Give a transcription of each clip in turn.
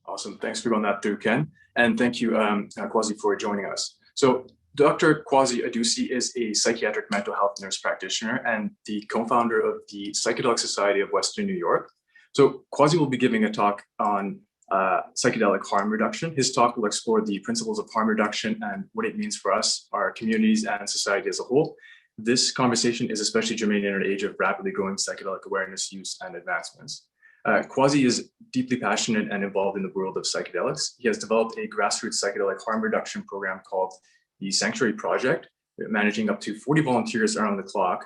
Awesome. Thanks for going that through, Ken. And thank you, Kwasi, for joining us. So Dr. Kwasi Adusei is a psychiatric mental health nurse practitioner and the co-founder of the Psychedelic Society of Western New York. So Kwasi will be giving a talk on psychedelic harm reduction. His talk will explore the principles of harm reduction and what it means for us, our communities, and society as a whole. This conversation is especially germane in an age of rapidly growing psychedelic awareness, use, and advancements. Kwasi is deeply passionate and involved in the world of psychedelics. He has developed a grassroots psychedelic harm reduction program called the Sanctuary Project, managing up to 40 volunteers around the clock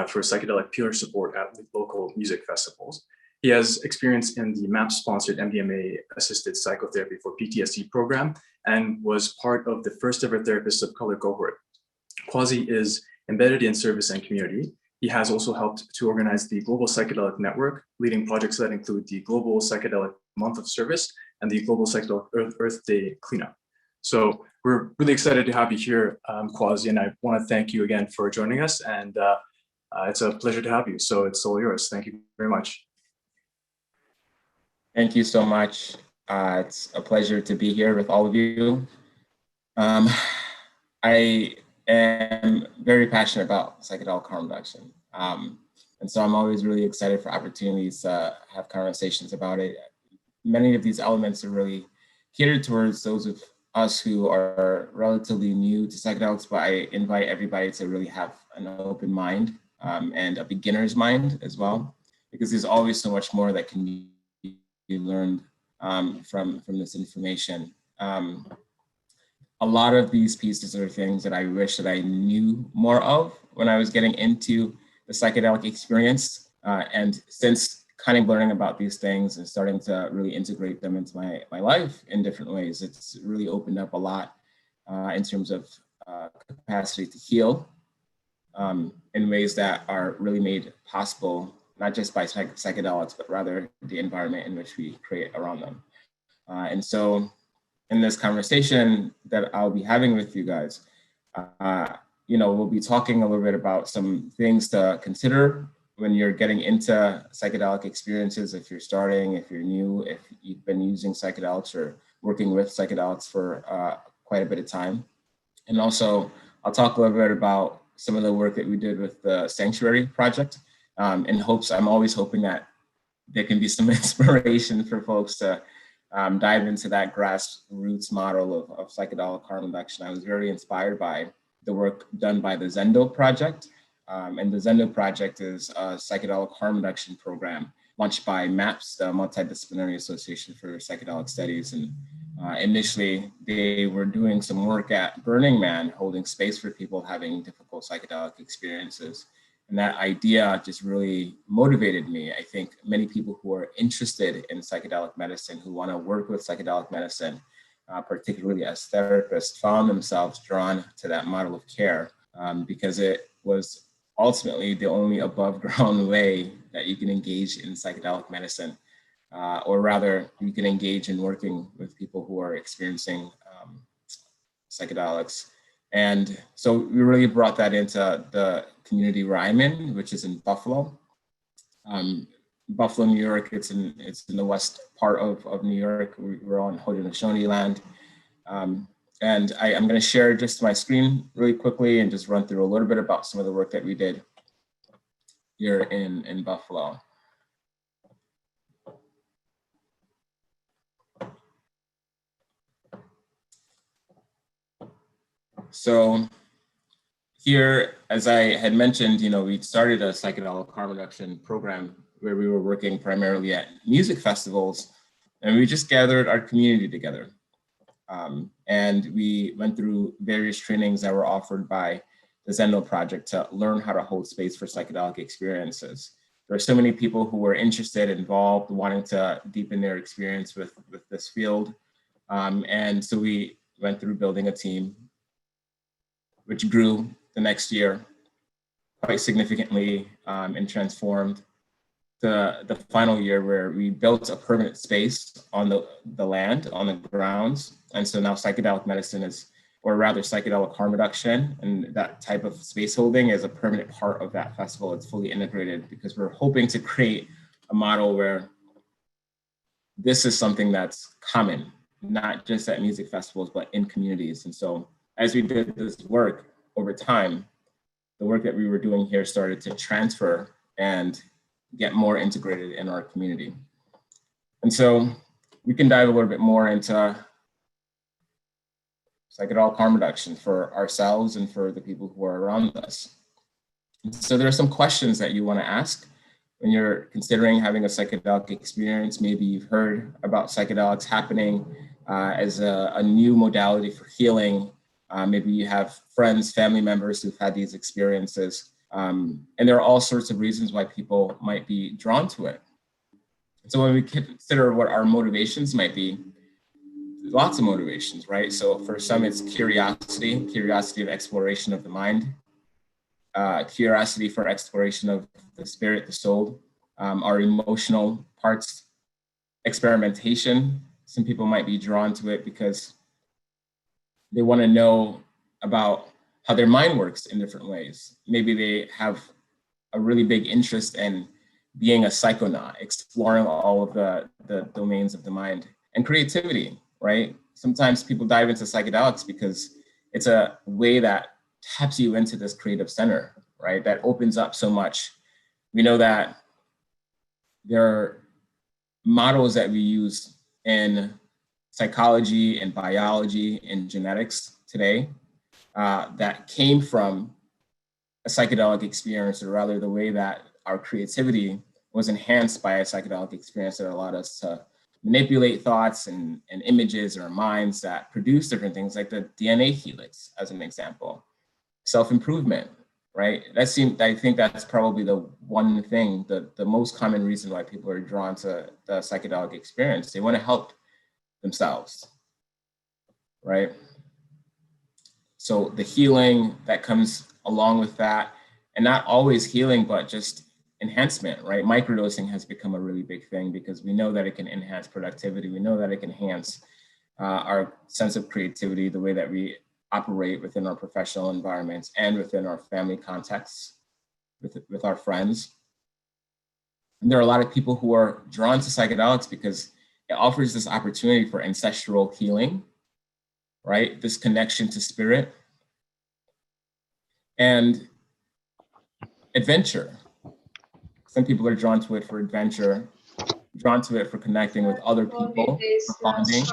for psychedelic peer support at local music festivals. He has experience in the MAP-sponsored MDMA-assisted psychotherapy for PTSD program and was part of the first ever Therapists of Color cohort. Kwasi is embedded in service and community. He has also helped to organize the Global Psychedelic Network, leading projects that include the Global Psychedelic Month of Service and the Global Psychedelic Earth Day Cleanup. So we're really excited to have you here, Kwasi, and I want to thank you again for joining us. And it's a pleasure to have you. So it's all yours. Thank you very much. Thank you so much. It's a pleasure to be here with all of you. I am very passionate about psychedelic harm reduction. And so I'm always really excited for opportunities to have conversations about it. Many of these elements are really catered towards those of us who are relatively new to psychedelics, but I invite everybody to really have an open mind and a beginner's mind as well, because there's always so much more that can be learned from this information. A lot of these pieces are things that I wish that I knew more of when I was getting into the psychedelic experience. And since kind of learning about these things and starting to really integrate them into my life in different ways, it's really opened up a lot in terms of capacity to heal in ways that are really made possible, not just by psychedelics, but rather the environment in which we create around them. And so in this conversation that I'll be having with you guys, we'll be talking a little bit about some things to consider when you're getting into psychedelic experiences, if you're starting, if you're new, if you've been using psychedelics or working with psychedelics for quite a bit of time. And also, I'll talk a little bit about some of the work that we did with the Sanctuary Project in hopes, I'm always hoping that there can be some inspiration for folks to dive into that grassroots model of psychedelic harm reduction. I was very inspired by the work done by the Zendo Project. And the Zendo Project is a psychedelic harm reduction program launched by MAPS, the Multidisciplinary Association for Psychedelic Studies. And initially, they were doing some work at Burning Man, holding space for people having difficult psychedelic experiences. And that idea just really motivated me. I think many people who are interested in psychedelic medicine, who want to work with psychedelic medicine, particularly as therapists, found themselves drawn to that model of care because it was ultimately the only above ground way that you can engage in psychedelic medicine, or rather you can engage in working with people who are experiencing psychedelics. And so we really brought that into the community where I'm in, which is in Buffalo. Buffalo, New York, it's in the west part of New York. We're on Haudenosaunee land. And I'm going to share just my screen really quickly and just run through a little bit about some of the work that we did here in Buffalo. So here, as I had mentioned, we started a psychedelic harm reduction program where we were working primarily at music festivals, and we just gathered our community together. And we went through various trainings that were offered by the Zendo Project to learn how to hold space for psychedelic experiences. There are so many people who were interested, involved, wanting to deepen their experience with this field. And so we went through building a team, which grew the next year quite significantly and transformed the final year where we built a permanent space on the land, on the grounds. And so now psychedelic medicine is, or rather psychedelic harm reduction and that type of space holding is a permanent part of that festival. It's fully integrated because we're hoping to create a model where this is something that's common, not just at music festivals, but in communities. And so as we did this work over time, the work that we were doing here started to transfer and get more integrated in our community. And so we can dive a little bit more into psychedelic harm reduction for ourselves and for the people who are around us. And so there are some questions that you want to ask when you're considering having a psychedelic experience. Maybe you've heard about psychedelics happening as a new modality for healing. Maybe you have friends, family members who've had these experiences. And there are all sorts of reasons why people might be drawn to it. So when we consider what our motivations might be, lots of motivations, right? So for some, it's curiosity of exploration of the mind, curiosity for exploration of the spirit, the soul, our emotional parts, experimentation. Some people might be drawn to it because they want to know about how their mind works in different ways. Maybe they have a really big interest in being a psychonaut, exploring all of the domains of the mind, and creativity, right? Sometimes people dive into psychedelics because it's a way that taps you into this creative center, right? That opens up so much. We know that there are models that we use in psychology and biology and genetics today that came from a psychedelic experience, or rather the way that our creativity was enhanced by a psychedelic experience that allowed us to manipulate thoughts and images in our minds that produce different things, like the DNA helix, as an example. Self-improvement, right? I think that's probably the one thing, the most common reason why people are drawn to the psychedelic experience. They want to help themselves, right? So the healing that comes along with that, and not always healing, but just enhancement, right? Microdosing has become a really big thing because we know that it can enhance productivity. We know that it can enhance our sense of creativity, the way that we operate within our professional environments and within our family contexts, with our friends. And there are a lot of people who are drawn to psychedelics because it offers this opportunity for ancestral healing, right? This connection to spirit and adventure. Some people are drawn to it for adventure, drawn to it for connecting with other people, for bonding.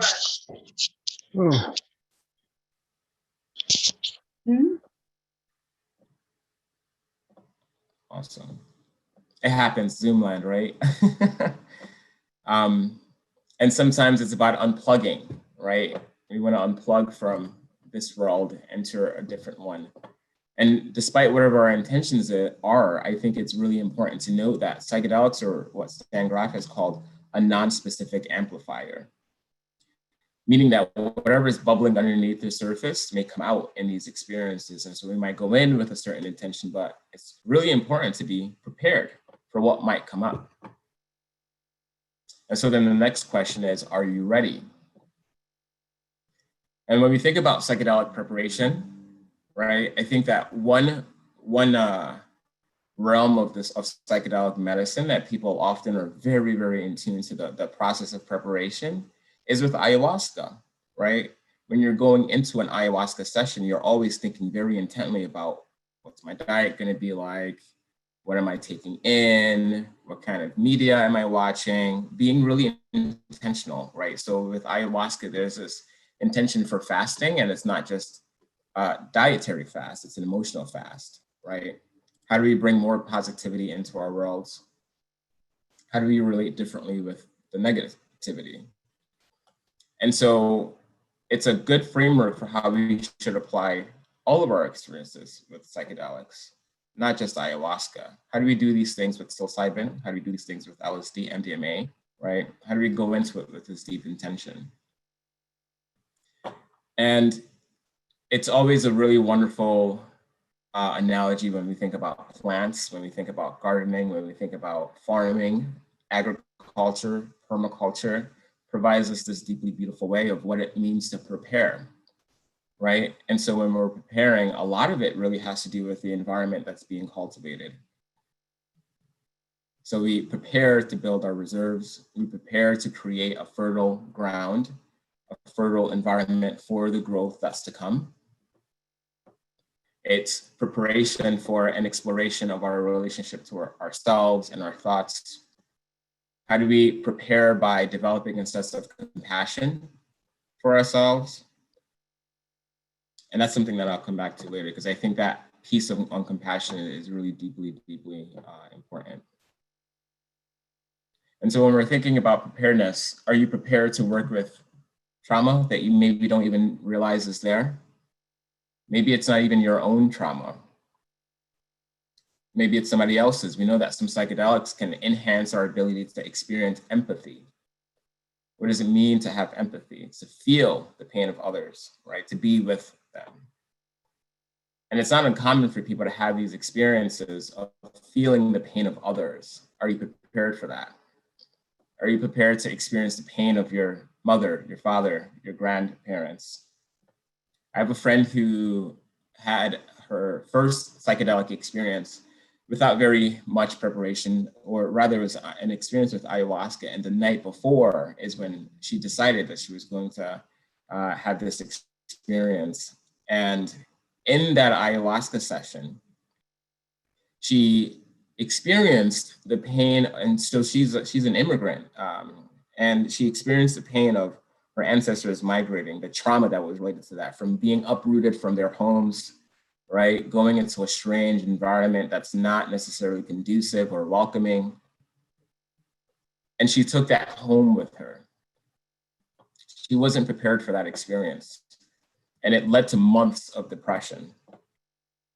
Awesome. It happens, Zoomland, right? And sometimes it's about unplugging, right? We want to unplug from this world, enter a different one. And despite whatever our intentions are, I think it's really important to note that psychedelics are what Stan Grof has called a non-specific amplifier, meaning that whatever is bubbling underneath the surface may come out in these experiences. And so we might go in with a certain intention, but it's really important to be prepared for what might come up. And so then the next question is, are you ready? And when we think about psychedelic preparation, right, I think that one realm of psychedelic medicine that people often are very, very in tune to the process of preparation is with ayahuasca, right? When you're going into an ayahuasca session, you're always thinking very intently about what's my diet going to be like? What am I taking in? What kind of media am I watching? Being really intentional, right? So with ayahuasca, there's this intention for fasting, and it's not just dietary fast, it's an emotional fast, right? How do we bring more positivity into our worlds? How do we relate differently with the negativity? And so it's a good framework for how we should apply all of our experiences with psychedelics, not just ayahuasca. How do we do these things with psilocybin? How do we do these things with LSD, MDMA, right? How do we go into it with this deep intention? And it's always a really wonderful analogy when we think about plants, when we think about gardening, when we think about farming, agriculture, permaculture, provides us this deeply beautiful way of what it means to prepare, right? And so when we're preparing, a lot of it really has to do with the environment that's being cultivated. So we prepare to build our reserves. We prepare to create a fertile ground, a fertile environment for the growth that's to come. It's preparation for an exploration of our relationship to ourselves and our thoughts. How do we prepare? By developing a sense of compassion for ourselves. And that's something that I'll come back to later, because I think that piece on compassion is really deeply, deeply important. And so when we're thinking about preparedness, are you prepared to work with trauma that you maybe don't even realize is there? Maybe it's not even your own trauma. Maybe it's somebody else's. We know that some psychedelics can enhance our ability to experience empathy. What does it mean to have empathy? It's to feel the pain of others, right? To be with them. And it's not uncommon for people to have these experiences of feeling the pain of others. Are you prepared for that? Are you prepared to experience the pain of your mother, your father, your grandparents? I have a friend who had her first psychedelic experience without very much preparation, or rather it was an experience with ayahuasca. And the night before is when she decided that she was going to have this experience. And in that ayahuasca session, she experienced the pain. And so she's an immigrant, and she experienced the pain of her ancestors migrating, the trauma that was related to that, from being uprooted from their homes, right? Going into a strange environment that's not necessarily conducive or welcoming. And she took that home with her. She wasn't prepared for that experience. And it led to months of depression,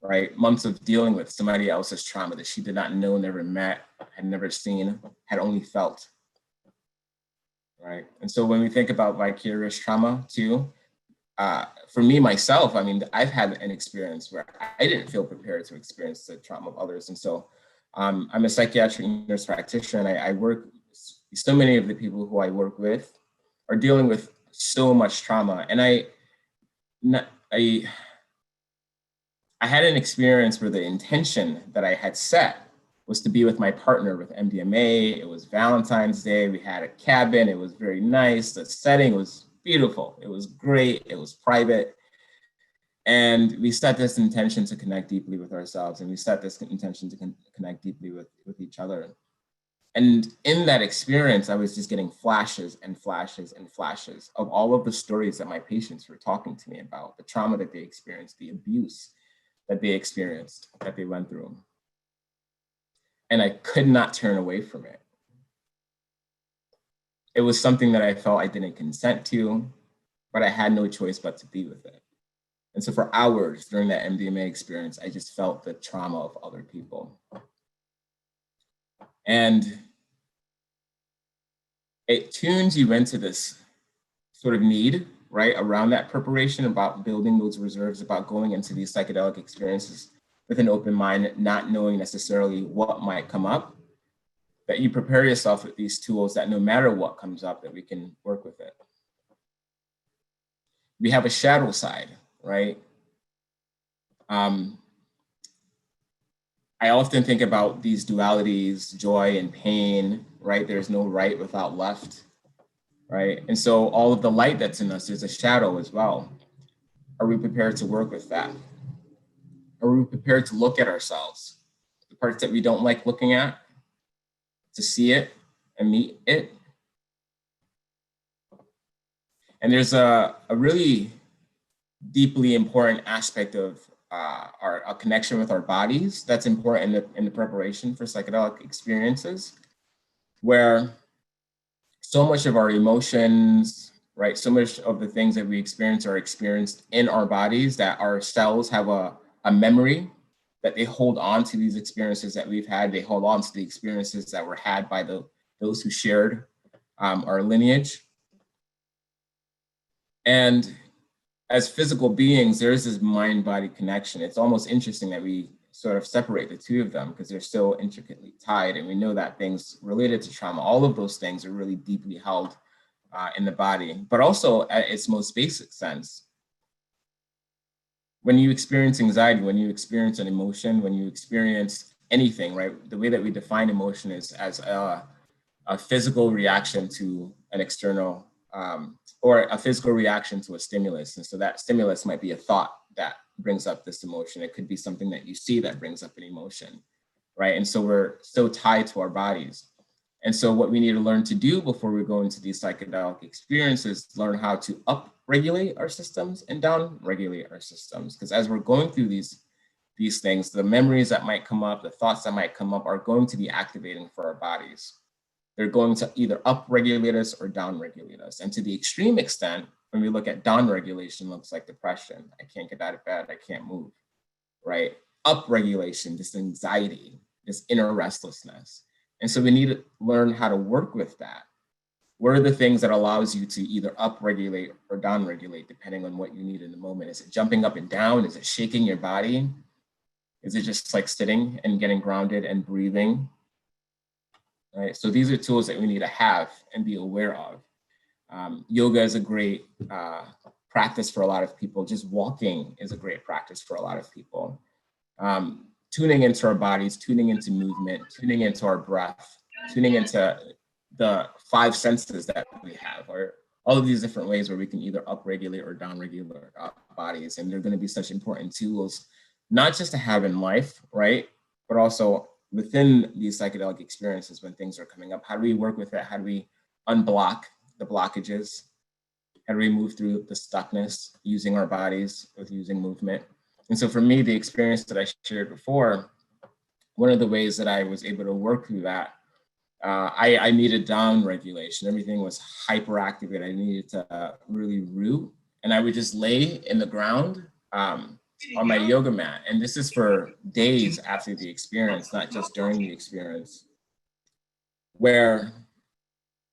right? Months of dealing with somebody else's trauma that she did not know, never met, had never seen, had only felt. Right. And so when we think about vicarious trauma too, for me, myself, I mean, I've had an experience where I didn't feel prepared to experience the trauma of others. And so I'm a psychiatric nurse practitioner, and I work, so many of the people who I work with are dealing with so much trauma. And I had an experience where the intention that I had set was to be with my partner with MDMA. It was Valentine's Day. We had a cabin. It was very nice. The setting was beautiful. It was great. It was private. And we set this intention to connect deeply with ourselves. And we set this intention to connect deeply with each other. And in that experience, I was just getting flashes and flashes and flashes of all of the stories that my patients were talking to me about, the trauma that they experienced, the abuse that they experienced, that they went through. And I could not turn away from it. It was something that I felt I didn't consent to, but I had no choice but to be with it. And so for hours during that MDMA experience, I just felt the trauma of other people. And it tunes you into this sort of need, right, around that preparation, about building those reserves, about going into these psychedelic experiences with an open mind, not knowing necessarily what might come up, that you prepare yourself with these tools that no matter what comes up, that we can work with it. We have a shadow side, right? I often think about these dualities, joy and pain, right? There's no right without left, right? And so all of the light that's in us, there's a shadow as well. Are we prepared to work with that? Are we prepared to look at ourselves, the parts that we don't like looking at, to see it and meet it? And there's a really deeply important aspect of our connection with our bodies that's important in the preparation for psychedelic experiences, where so much of our emotions, right, so much of the things that we experience are experienced in our bodies, that our cells have a memory, that they hold on to these experiences that we've had. They hold on to the experiences that were had by those who shared our lineage. And as physical beings, there is this mind-body connection. It's almost interesting that we sort of separate the two of them because they're so intricately tied. And we know that things related to trauma, all of those things are really deeply held in the body, but also at its most basic sense. When you experience anxiety, when you experience an emotion, when you experience anything, right? The way that we define emotion is as a physical reaction to an external, or a physical reaction to a stimulus. And so that stimulus might be a thought that brings up this emotion. It could be something that you see that brings up an emotion, right? And so we're so tied to our bodies. And so what we need to learn to do before we go into these psychedelic experiences, learn how to up-regulate our systems and down-regulate our systems. Because as we're going through these things, the memories that might come up, the thoughts that might come up are going to be activating for our bodies. They're going to either up-regulate us or down-regulate us. And to the extreme extent, when we look at down-regulation, looks like depression. I can't get out of bed, I can't move, right? Up-regulation, this anxiety, this inner restlessness. And so we need to learn how to work with that. What are the things that allows you to either up-regulate or down-regulate, depending on what you need in the moment? Is it jumping up and down? Is it shaking your body? Is it just like sitting and getting grounded and breathing? Right? So these are tools that we need to have and be aware of. Yoga is a great practice for a lot of people. Just walking is a great practice for a lot of people. Tuning into our bodies, tuning into movement, tuning into our breath, tuning into the 5 senses that we have, or all of these different ways where we can either upregulate or downregulate our bodies. And they're going to be such important tools, not just to have in life, right? But also within these psychedelic experiences when things are coming up. How do we work with it? How do we unblock the blockages? How do we move through the stuckness using our bodies with using movement? And so for me, the experience that I shared before, one of the ways that I was able to work through that, I needed down regulation. Everything was hyperactivated. I needed to really root. And I would just lay in the ground on my yoga mat. And this is for days after the experience, not just during the experience, where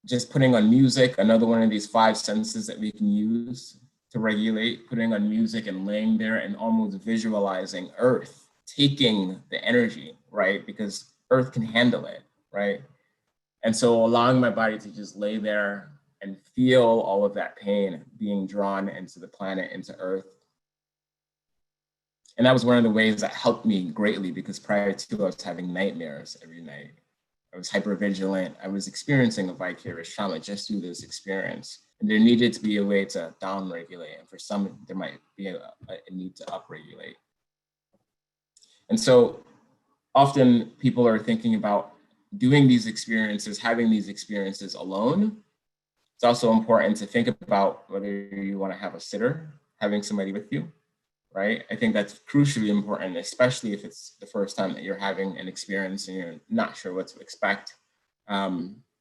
just putting on music, another one of these 5 senses that we can use to regulate, putting on music and laying there and almost visualizing Earth taking the energy, right? Because Earth can handle it, right? And so allowing my body to just lay there and feel all of that pain being drawn into the planet, into Earth. And that was one of the ways that helped me greatly, because prior to, I was having nightmares every night. I was hypervigilant. I was experiencing a vicarious trauma just through this experience. And there needed to be a way to down-regulate. And for some, there might be a need to up-regulate. And so often people are thinking about doing these experiences, having these experiences alone. It's also important to think about whether you want to have a sitter, having somebody with you, right? I think that's crucially important, especially if it's the first time that you're having an experience and you're not sure what to expect.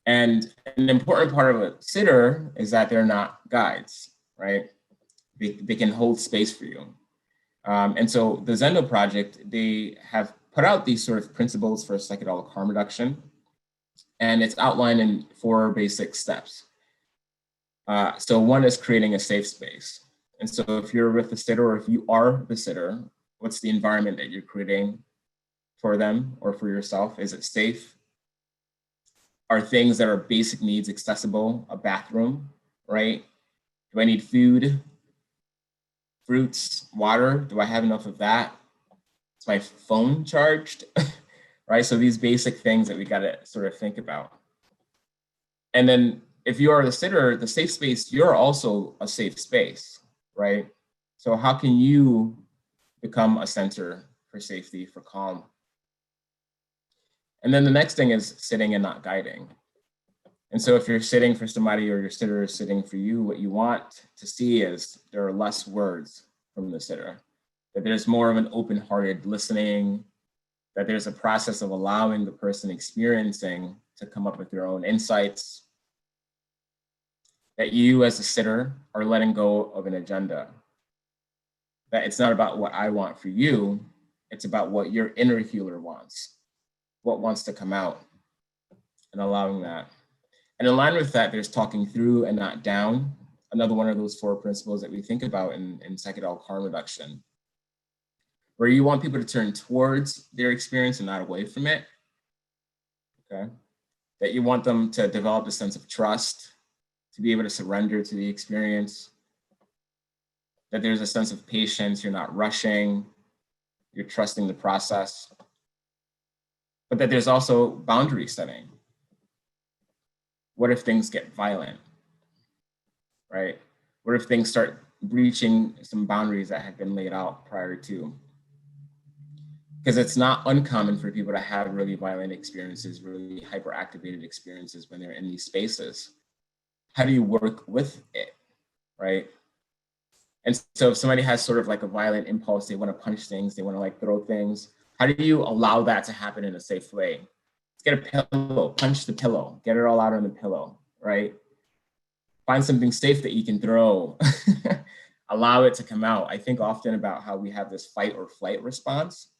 And an important part of a sitter is that they're not guides, right? They can hold space for you. And so the Zendo project, they have put out these sort of principles for psychedelic harm reduction, and it's outlined in 4 basic steps. So one is creating a safe space. And so if you're with the sitter, or if you are the sitter, what's the environment that you're creating for them or for yourself? Is it safe? Are things that are basic needs accessible? A bathroom, right? Do I need food, fruits, water? Do I have enough of that? Is my phone charged? Right? So these basic things that we got to sort of think about. And then if you are the sitter, the safe space, you're also a safe space, right? So how can you become a center for safety, for calm? And then the next thing is sitting and not guiding. And so if you're sitting for somebody or your sitter is sitting for you, what you want to see is there are less words from the sitter, that there's more of an open-hearted listening, that there's a process of allowing the person experiencing to come up with their own insights, that you as a sitter are letting go of an agenda, that it's not about what I want for you, it's about what your inner healer wants, what wants to come out, and allowing that. And in line with that, there's talking through and not down, another one of those 4 principles that we think about in psychedelic harm reduction, where you want people to turn towards their experience and not away from it, okay? That you want them to develop a sense of trust, to be able to surrender to the experience, that there's a sense of patience, you're not rushing, you're trusting the process. but that there's also boundary setting. What if things get violent, right? What if things start breaching some boundaries that have been laid out prior to? Because it's not uncommon for people to have really violent experiences, really hyperactivated experiences when they're in these spaces. How do you work with it, right? And so if somebody has sort of like a violent impulse, they want to punch things, they want to like throw things, how do you allow that to happen in a safe way? Let's get a pillow, punch the pillow, get it all out on the pillow, right? Find something safe that you can throw, allow it to come out. I think often about how we have this fight or flight response.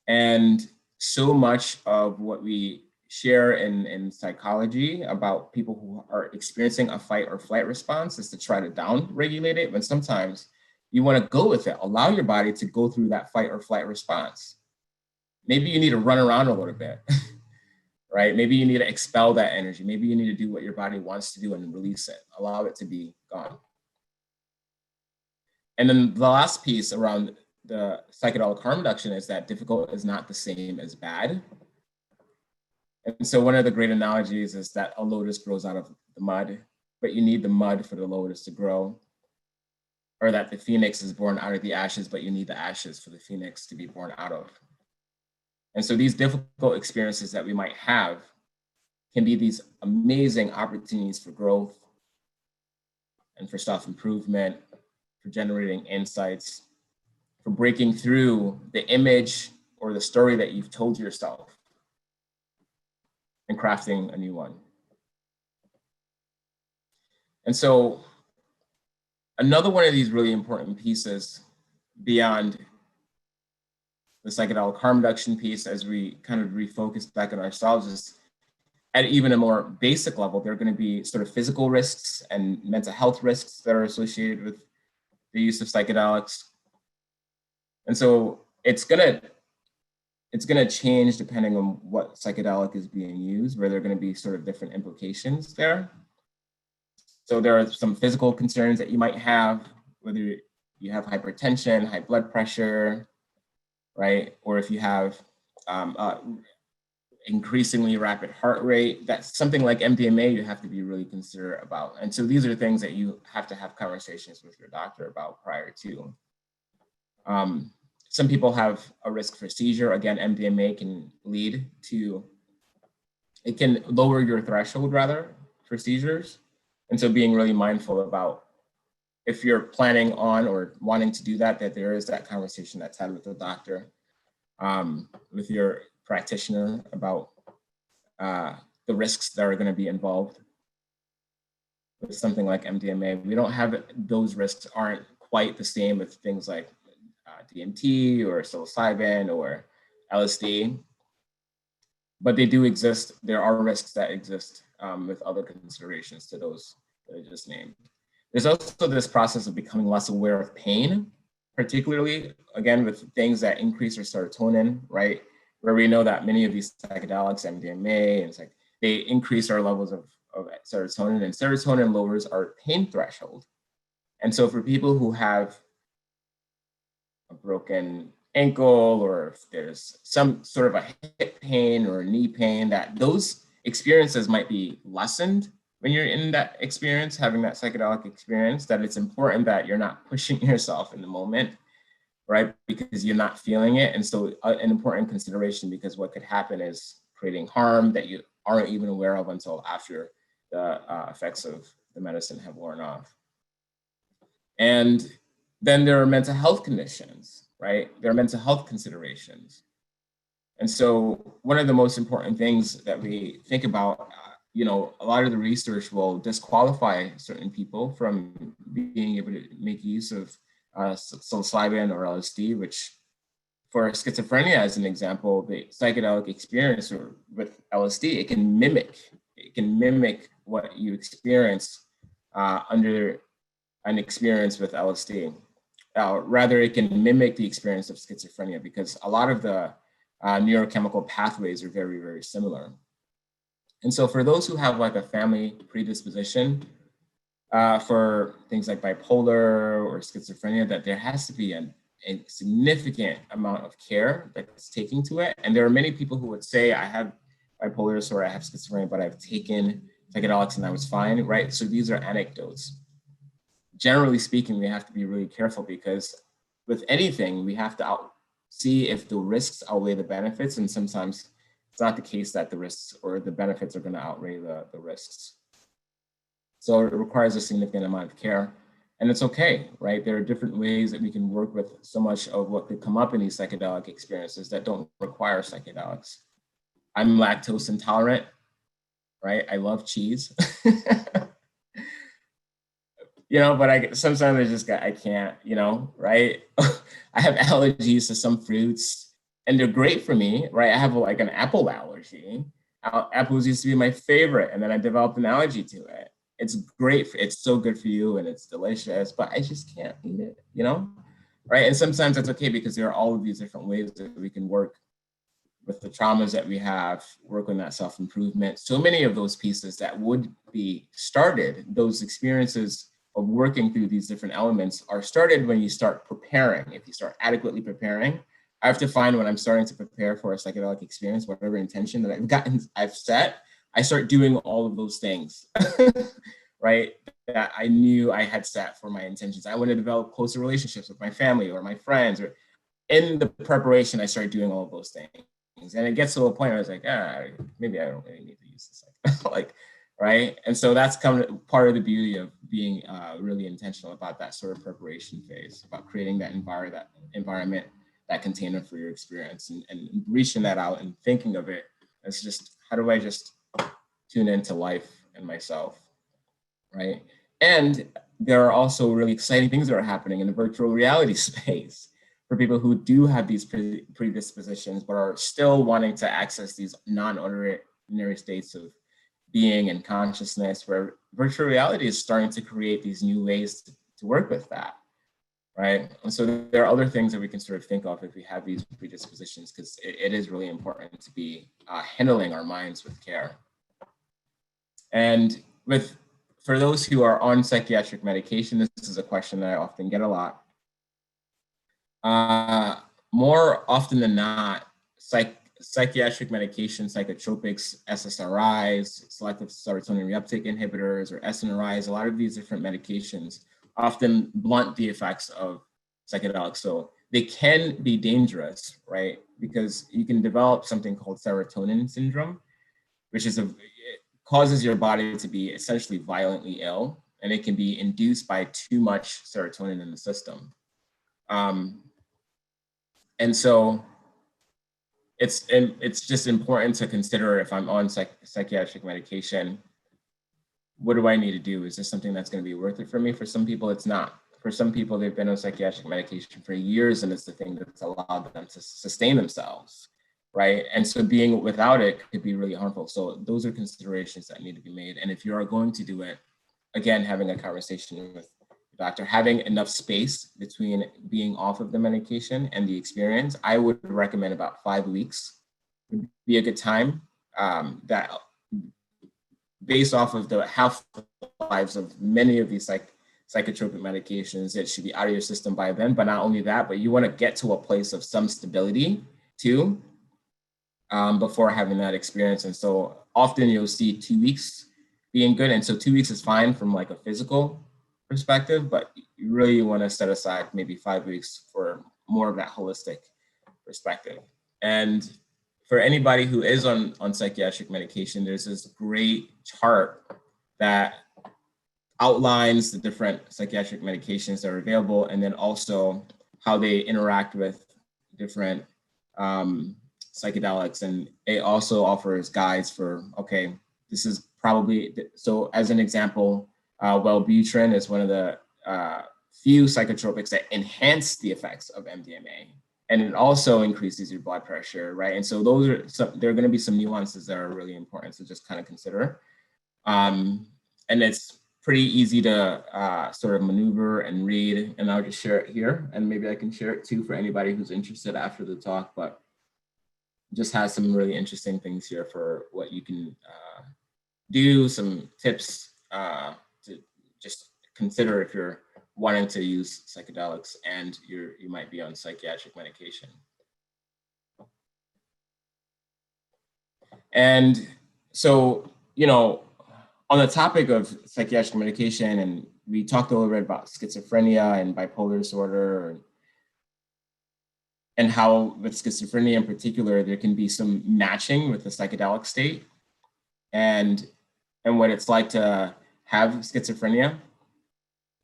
And so much of what we share in psychology about people who are experiencing a fight or flight response is to try to down-regulate it, when sometimes you want to go with it. Allow your body to go through that fight or flight response. Maybe you need to run around a little bit, right? Maybe you need to expel that energy. Maybe you need to do what your body wants to do and release it. Allow it to be gone. And then the last piece around the psychedelic harm reduction is that difficult is not the same as bad. And so one of the great analogies is that a lotus grows out of the mud, but you need the mud for the lotus to grow. Or that the phoenix is born out of the ashes, but you need the ashes for the phoenix to be born out of. And so these difficult experiences that we might have can be these amazing opportunities for growth and for self-improvement, for generating insights, for breaking through the image or the story that you've told yourself and crafting a new one. And so another one of these really important pieces beyond the psychedelic harm reduction piece, as we kind of refocus back on ourselves, is at even a more basic level, there are going to be sort of physical risks and mental health risks that are associated with the use of psychedelics. And so it's gonna change depending on what psychedelic is being used, where there are going to be sort of different implications there. So there are some physical concerns that you might have, whether you have hypertension, high blood pressure, right? Or if you have increasingly rapid heart rate, that's something like MDMA you have to be really considerate about. And so these are things that you have to have conversations with your doctor about prior to. Some people have a risk for seizure. Again, MDMA can lead to, it can lower your threshold rather for seizures. And so being really mindful about if you're planning on or wanting to do that, that there is that conversation that's had with the doctor, with your practitioner about the risks that are going to be involved with something like MDMA. We don't have, those risks aren't quite the same with things like DMT or psilocybin or LSD, but they do exist. There are risks that exist with other considerations to those that I just named. There's also this process of becoming less aware of pain, particularly, again, with things that increase our serotonin, right? Where we know that many of these psychedelics, MDMA, and it's like they increase our levels of serotonin, and serotonin lowers our pain threshold. And so for people who have a broken ankle, or if there's some sort of a hip pain or knee pain, that those experiences might be lessened when you're in that experience, having that psychedelic experience, that it's important that you're not pushing yourself in the moment, right? Because you're not feeling it. And so an important consideration, because what could happen is creating harm that you aren't even aware of until after the effects of the medicine have worn off. And then there are mental health conditions, right? There are mental health considerations. And so one of the most important things that we think about, you know, a lot of the research will disqualify certain people from being able to make use of psilocybin or LSD, which for schizophrenia, as an example, the psychedelic experience or with LSD, it can mimic what you experience under an experience with LSD. Rather, it can mimic the experience of schizophrenia, because a lot of the neurochemical pathways are very, very similar. And so for those who have like a family predisposition for things like bipolar or schizophrenia, that there has to be an a significant amount of care that's taken to it. And there are many people who would say, I have bipolar disorder, I have schizophrenia, but I've taken psychedelics and I was fine, right? So these are anecdotes. Generally speaking, we have to be really careful, because with anything, we have to see if the risks outweigh the benefits. And sometimes it's not the case that the risks or the benefits are going to outweigh the risks. So it requires a significant amount of care. And it's okay, right? There are different ways that we can work with so much of what could come up in these psychedelic experiences that don't require psychedelics. I'm lactose intolerant, right? I love cheese. But sometimes I can't, right? I have allergies to some fruits and they're great for me, right? I have like an apple allergy. Apples used to be my favorite, and then I developed an allergy to it. It's great, it's so good for you and it's delicious, but I just can't eat it, right? And sometimes that's okay, because there are all of these different ways that we can work with the traumas that we have, work on that self-improvement. So many of those pieces that would be started, those experiences of working through these different elements are started when you start preparing. If you start adequately preparing, I have to find when I'm starting to prepare for a psychedelic experience, whatever intention that I've set, I start doing all of those things, right? That I knew I had set for my intentions. I want to develop closer relationships with my family or my friends, or in the preparation, I started doing all of those things. And it gets to a point where I was like, maybe I don't really need to use this, right? And so that's part of the beauty of being really intentional about that sort of preparation phase, about creating that environment, that container for your experience, and reaching that out and thinking of it as just, how do I just tune into life and myself, right? And there are also really exciting things that are happening in the virtual reality space for people who do have these predispositions, but are still wanting to access these non-ordinary states of being and consciousness, where virtual reality is starting to create these new ways to work with that, right? And so there are other things that we can sort of think of if we have these predispositions, because it is really important to be handling our minds with care. And for those who are on psychiatric medication, this is a question that I often get a lot. More often than not, psychiatric medication, psychotropics, ssris, selective serotonin reuptake inhibitors, or SNRIs, a lot of these different medications often blunt the effects of psychedelics. So they can be dangerous, right? Because you can develop something called serotonin syndrome, which is it causes your body to be essentially violently ill, and it can be induced by too much serotonin in the system. And so it's just important to consider, if I'm on psychiatric medication, what do I need to do? Is this something that's going to be worth it for me? For some people, it's not. For some people, they've been on psychiatric medication for years, and it's the thing that's allowed them to sustain themselves, right? And so being without it could be really harmful. So those are considerations that need to be made. And if you are going to do it, again, having a conversation with the doctor, having enough space between being off of the medication and the experience, I would recommend about 5 weeks would be a good time. That based off of the half-lives of many of these psychotropic medications, it should be out of your system by then. But not only that, but you want to get to a place of some stability too, before having that experience. And so often you'll see 2 weeks being good. And so 2 weeks is fine from like a physical perspective, but you really want to set aside maybe 5 weeks for more of that holistic perspective. And for anybody who is on psychiatric medication, there's this great chart that outlines the different psychiatric medications that are available, and then also how they interact with different psychedelics. And it also offers guides for, okay, this is probably, so as an example, Wellbutrin is one of the few psychotropics that enhance the effects of MDMA. And it also increases your blood pressure, right? And so there are going to be some nuances that are really important to just kind of consider. And it's pretty easy to sort of maneuver and read, and I'll just share it here, and maybe I can share it too for anybody who's interested after the talk, but just has some really interesting things here for what you can do, some tips to just consider if you're wanting to use psychedelics and you might be on psychiatric medication. And so, you know, on the topic of psychiatric medication, and we talked a little bit about schizophrenia and bipolar disorder, and how with schizophrenia in particular, there can be some matching with the psychedelic state and what it's like to have schizophrenia.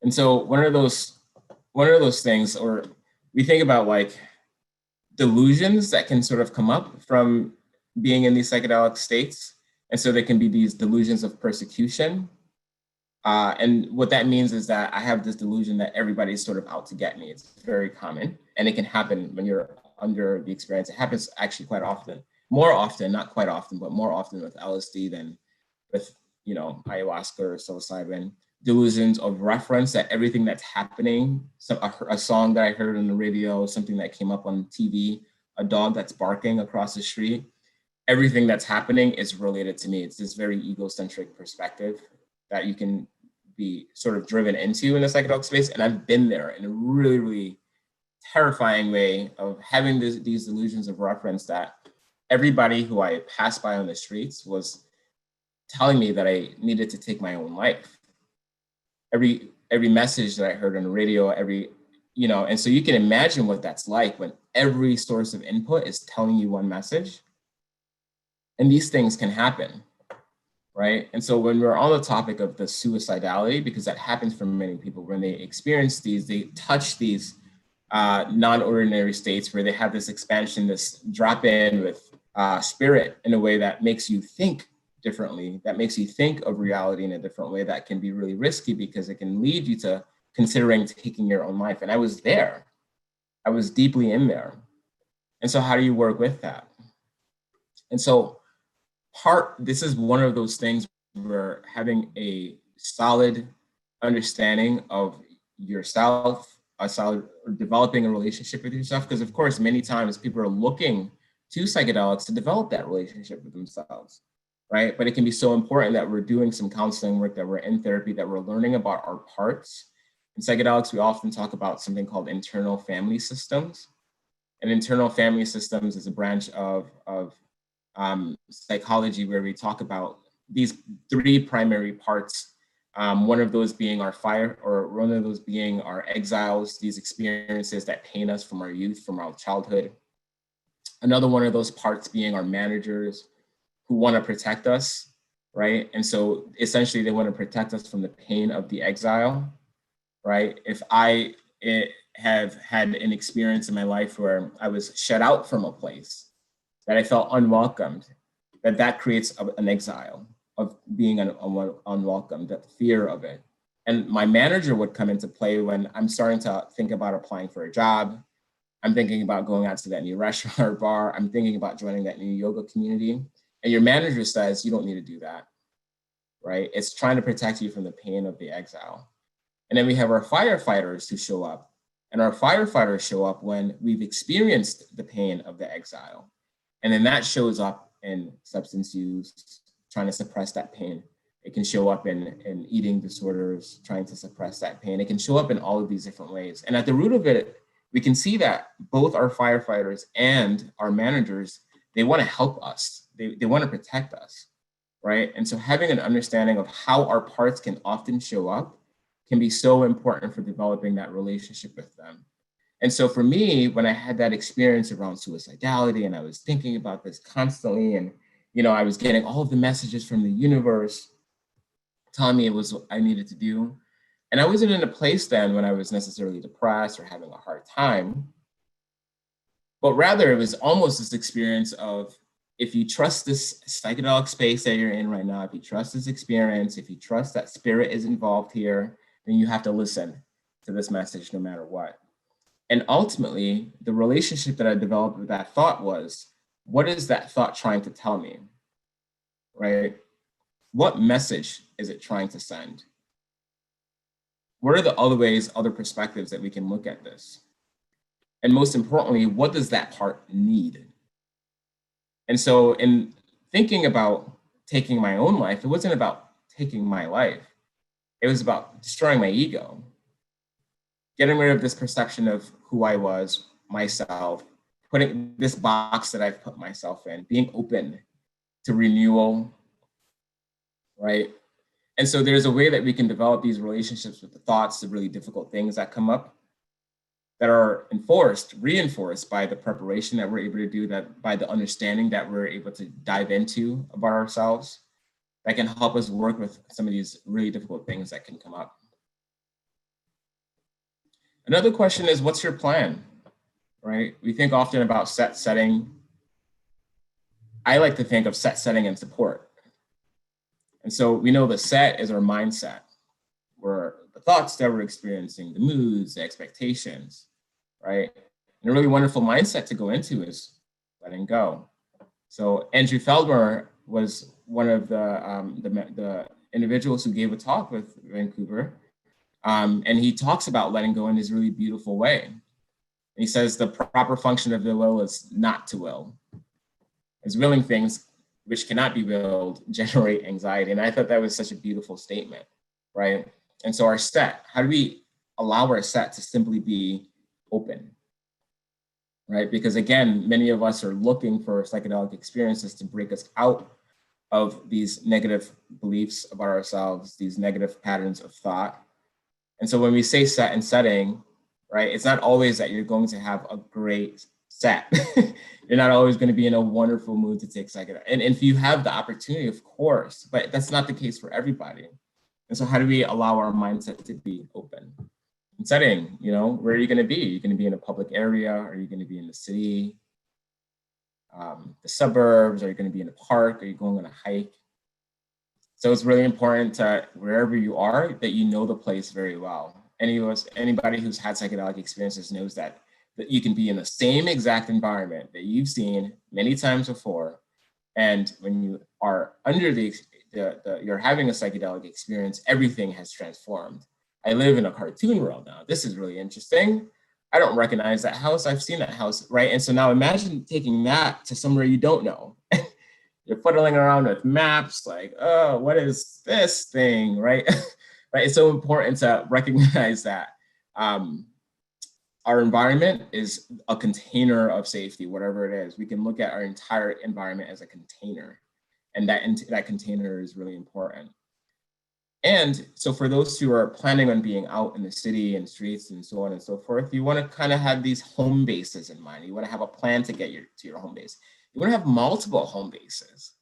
And so one of those things, or we think about like delusions that can sort of come up from being in these psychedelic states. And so there can be these delusions of persecution. And what that means is that I have this delusion that everybody's sort of out to get me. It's very common, and it can happen when you're under the experience. It happens actually quite often, more often, not quite often, but more often with LSD than with, you know, ayahuasca or psilocybin. Delusions of reference, that everything that's happening, a song that I heard on the radio, something that came up on TV, a dog that's barking across the street, everything that's happening is related to me. It's this very egocentric perspective that you can be sort of driven into in the psychedelic space. And I've been there in a really, really terrifying way of having these delusions of reference that everybody who I passed by on the streets was telling me that I needed to take my own life. Every message that I heard on the radio, you know, and so you can imagine what that's like when every source of input is telling you one message. And these things can happen, right? And so when we're on the topic of the suicidality, because that happens for many people, when they experience these, they touch these non-ordinary states where they have this expansion, this drop in with spirit in a way that makes you think differently, that makes you think of reality in a different way, that can be really risky because it can lead you to considering taking your own life. And I was there. I was deeply in there. And so how do you work with that? And so this is one of those things where having a solid understanding of yourself, developing a relationship with yourself, because of course, many times people are looking to psychedelics to develop that relationship with themselves, right? But it can be so important that we're doing some counseling work, that we're in therapy, that we're learning about our parts. In psychedelics, we often talk about something called internal family systems. And internal family systems is a branch of psychology where we talk about these three primary parts. One of those being our one of those being our exiles, these experiences that pain us from our youth, from our childhood. Another one of those parts being our managers who want to protect us, right? And so essentially they want to protect us from the pain of the exile, right? If I have had an experience in my life where I was shut out from a place, that I felt unwelcomed, that creates an exile of being unwelcome, that fear of it. And my manager would come into play when I'm starting to think about applying for a job. I'm thinking about going out to that new restaurant or bar. I'm thinking about joining that new yoga community. And your manager says, you don't need to do that, right? It's trying to protect you from the pain of the exile. And then we have our firefighters who show up. And our firefighters show up when we've experienced the pain of the exile. And then that shows up in substance use, trying to suppress that pain. It can show up in eating disorders, trying to suppress that pain. It can show up in all of these different ways. And at the root of it, we can see that both our firefighters and our managers, they want to help us. They want to protect us, right? And so having an understanding of how our parts can often show up can be so important for developing that relationship with them. And so for me, when I had that experience around suicidality and I was thinking about this constantly, and you know, I was getting all of the messages from the universe telling me it was what I needed to do. And I wasn't in a place then when I was necessarily depressed or having a hard time, but rather it was almost this experience of, if you trust this psychedelic space that you're in right now, if you trust this experience, if you trust that spirit is involved here, then you have to listen to this message no matter what. And ultimately, the relationship that I developed with that thought was, what is that thought trying to tell me, right? What message is it trying to send? What are the other ways, other perspectives that we can look at this? And most importantly, what does that part need? And so in thinking about taking my own life, it wasn't about taking my life. It was about destroying my ego. getting rid of this perception of who I was, myself, putting this box that I've put myself in, being open to renewal, right? And so there's a way that we can develop these relationships with the thoughts, the really difficult things that come up, that are reinforced by the preparation that we're able to do, that by the understanding that we're able to dive into about ourselves, that can help us work with some of these really difficult things that can come up. Another question is, what's your plan, right? We think often about setting. I like to think of setting, and support. And so we know the set is our mindset, where the thoughts that we're experiencing, the moods, the expectations, right? And a really wonderful mindset to go into is letting go. So Andrew Feldmer was one of the individuals who gave a talk with Vancouver, and he talks about letting go in this really beautiful way. And he says the proper function of the will is not to will, as willing things which cannot be willed generate anxiety. And I thought that was such a beautiful statement, right? And so our set, how do we allow our set to simply be open, right? Because again, many of us are looking for psychedelic experiences to break us out of these negative beliefs about ourselves, these negative patterns of thought. And so when we say set and setting, right, it's not always that you're going to have a great set. You're not always going to be in a wonderful mood to take psychedelic. And if you have the opportunity, of course, but that's not the case for everybody. And so how do we allow our mindset to be open? And setting, you know, where are you going to be? Are you going to be in a public area? Are you going to be in the city? The suburbs? Are you going to be in a park? Are you going on a hike? So it's really important to, wherever you are, that you know the place very well. Anybody who's had psychedelic experiences knows that you can be in the same exact environment that you've seen many times before. And when you are under you're having a psychedelic experience, everything has transformed. I live in a cartoon world now. This is really interesting. I don't recognize that house. I've seen that house, right? And so now imagine taking that to somewhere you don't know. You're fiddling around with maps, like, oh, what is this thing, right? Right. It's so important to recognize that our environment is a container of safety, whatever it is. We can look at our entire environment as a container, and that container is really important. And so for those who are planning on being out in the city and streets and so on and so forth, you want to kind of have these home bases in mind. You want to have a plan to get to your home base. You want to have multiple home bases,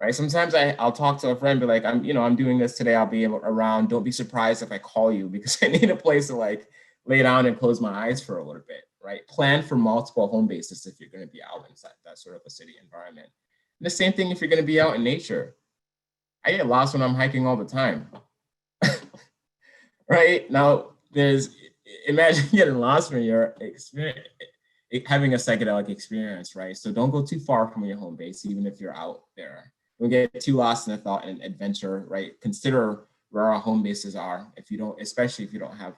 right? Sometimes I'll talk to a friend, be like, I'm doing this today. I'll be around. Don't be surprised if I call you, because I need a place to like lay down and close my eyes for a little bit, right? Plan for multiple home bases if you're going to be out inside that sort of a city environment. And the same thing if you're going to be out in nature. I get lost when I'm hiking all the time, right? Now, imagine getting lost when you're having a psychedelic experience, right? So don't go too far from your home base, even if you're out there. Don't get too lost in a thought and adventure, right? Consider where our home bases are, especially if you don't have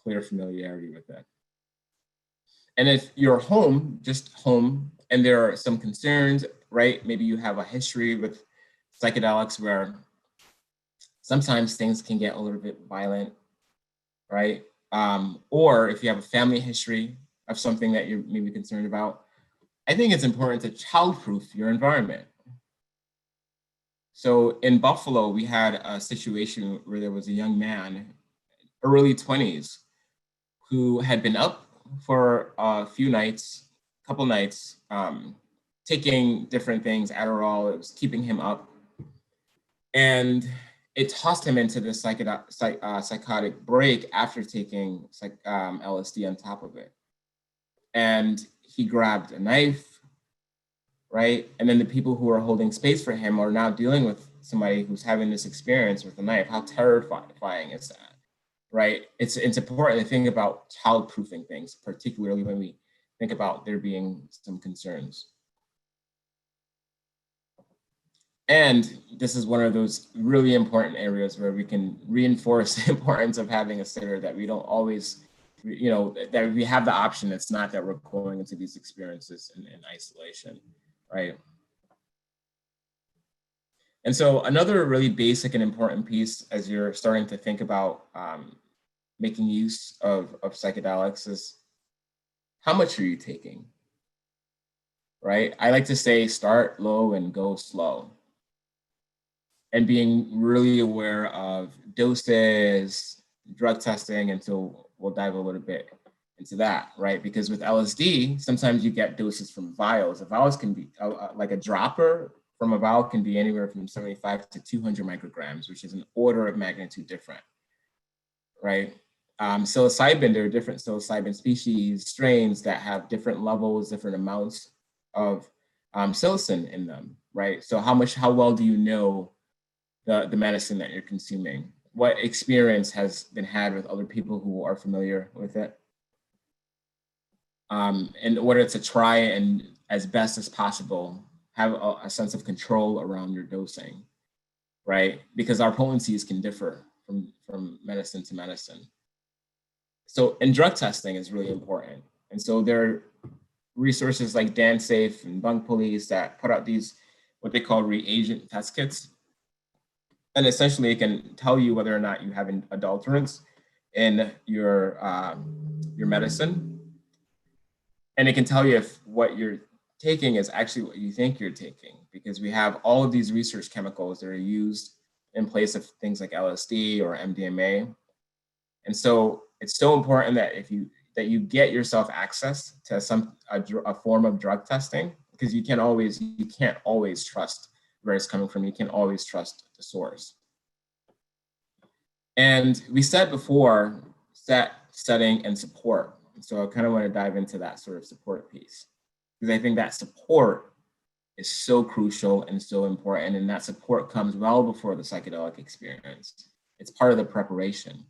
clear familiarity with it. And if you're just home, and there are some concerns, right? Maybe you have a history with psychedelics where sometimes things can get a little bit violent, right? Or if you have a family history of something that you're maybe concerned about, I think it's important to childproof your environment. So in Buffalo, we had a situation where there was a young man, early 20s, who had been up for a couple nights, taking different things, Adderall. It was keeping him up. And it tossed him into this psychotic break after taking LSD on top of it. And he grabbed a knife, right? And then the people who are holding space for him are now dealing with somebody who's having this experience with a knife. How terrifying is that, right? It's important to think about childproofing things, particularly when we think about there being some concerns. And this is one of those really important areas where we can reinforce the importance of having a sitter, that we don't always, that we have the option. It's not that we're going into these experiences in isolation, right? And so another really basic and important piece as you're starting to think about making use of psychedelics is, how much are you taking? Right? I like to say start low and go slow. And being really aware of doses, drug testing, and so we'll dive a little bit into that, right? Because with LSD, sometimes you get doses from vials. The vials can be, like a dropper from a vial can be anywhere from 75 to 200 micrograms, which is an order of magnitude different, right? Psilocybin, there are different psilocybin species, strains that have different levels, different amounts of psilocin in them, right? So how well do you know the medicine that you're consuming? What experience has been had with other people who are familiar with it? In order to try and, as best as possible, have a sense of control around your dosing, right? Because our potencies can differ from medicine to medicine. So, and drug testing is really important. And so there are resources like DanSafe and Bunk Police that put out these, what they call reagent test kits. And essentially it can tell you whether or not you have adulterants in your medicine. And it can tell you if what you're taking is actually what you think you're taking, because we have all of these research chemicals that are used in place of things like LSD or MDMA. And so it's so important that you get yourself access to a form of drug testing, because you can't always trust where it's coming from. You can't always trust the source. And we said before, setting, and support. So I kind of want to dive into that sort of support piece, because I think that support is so crucial and so important. And that support comes well before the psychedelic experience. It's part of the preparation.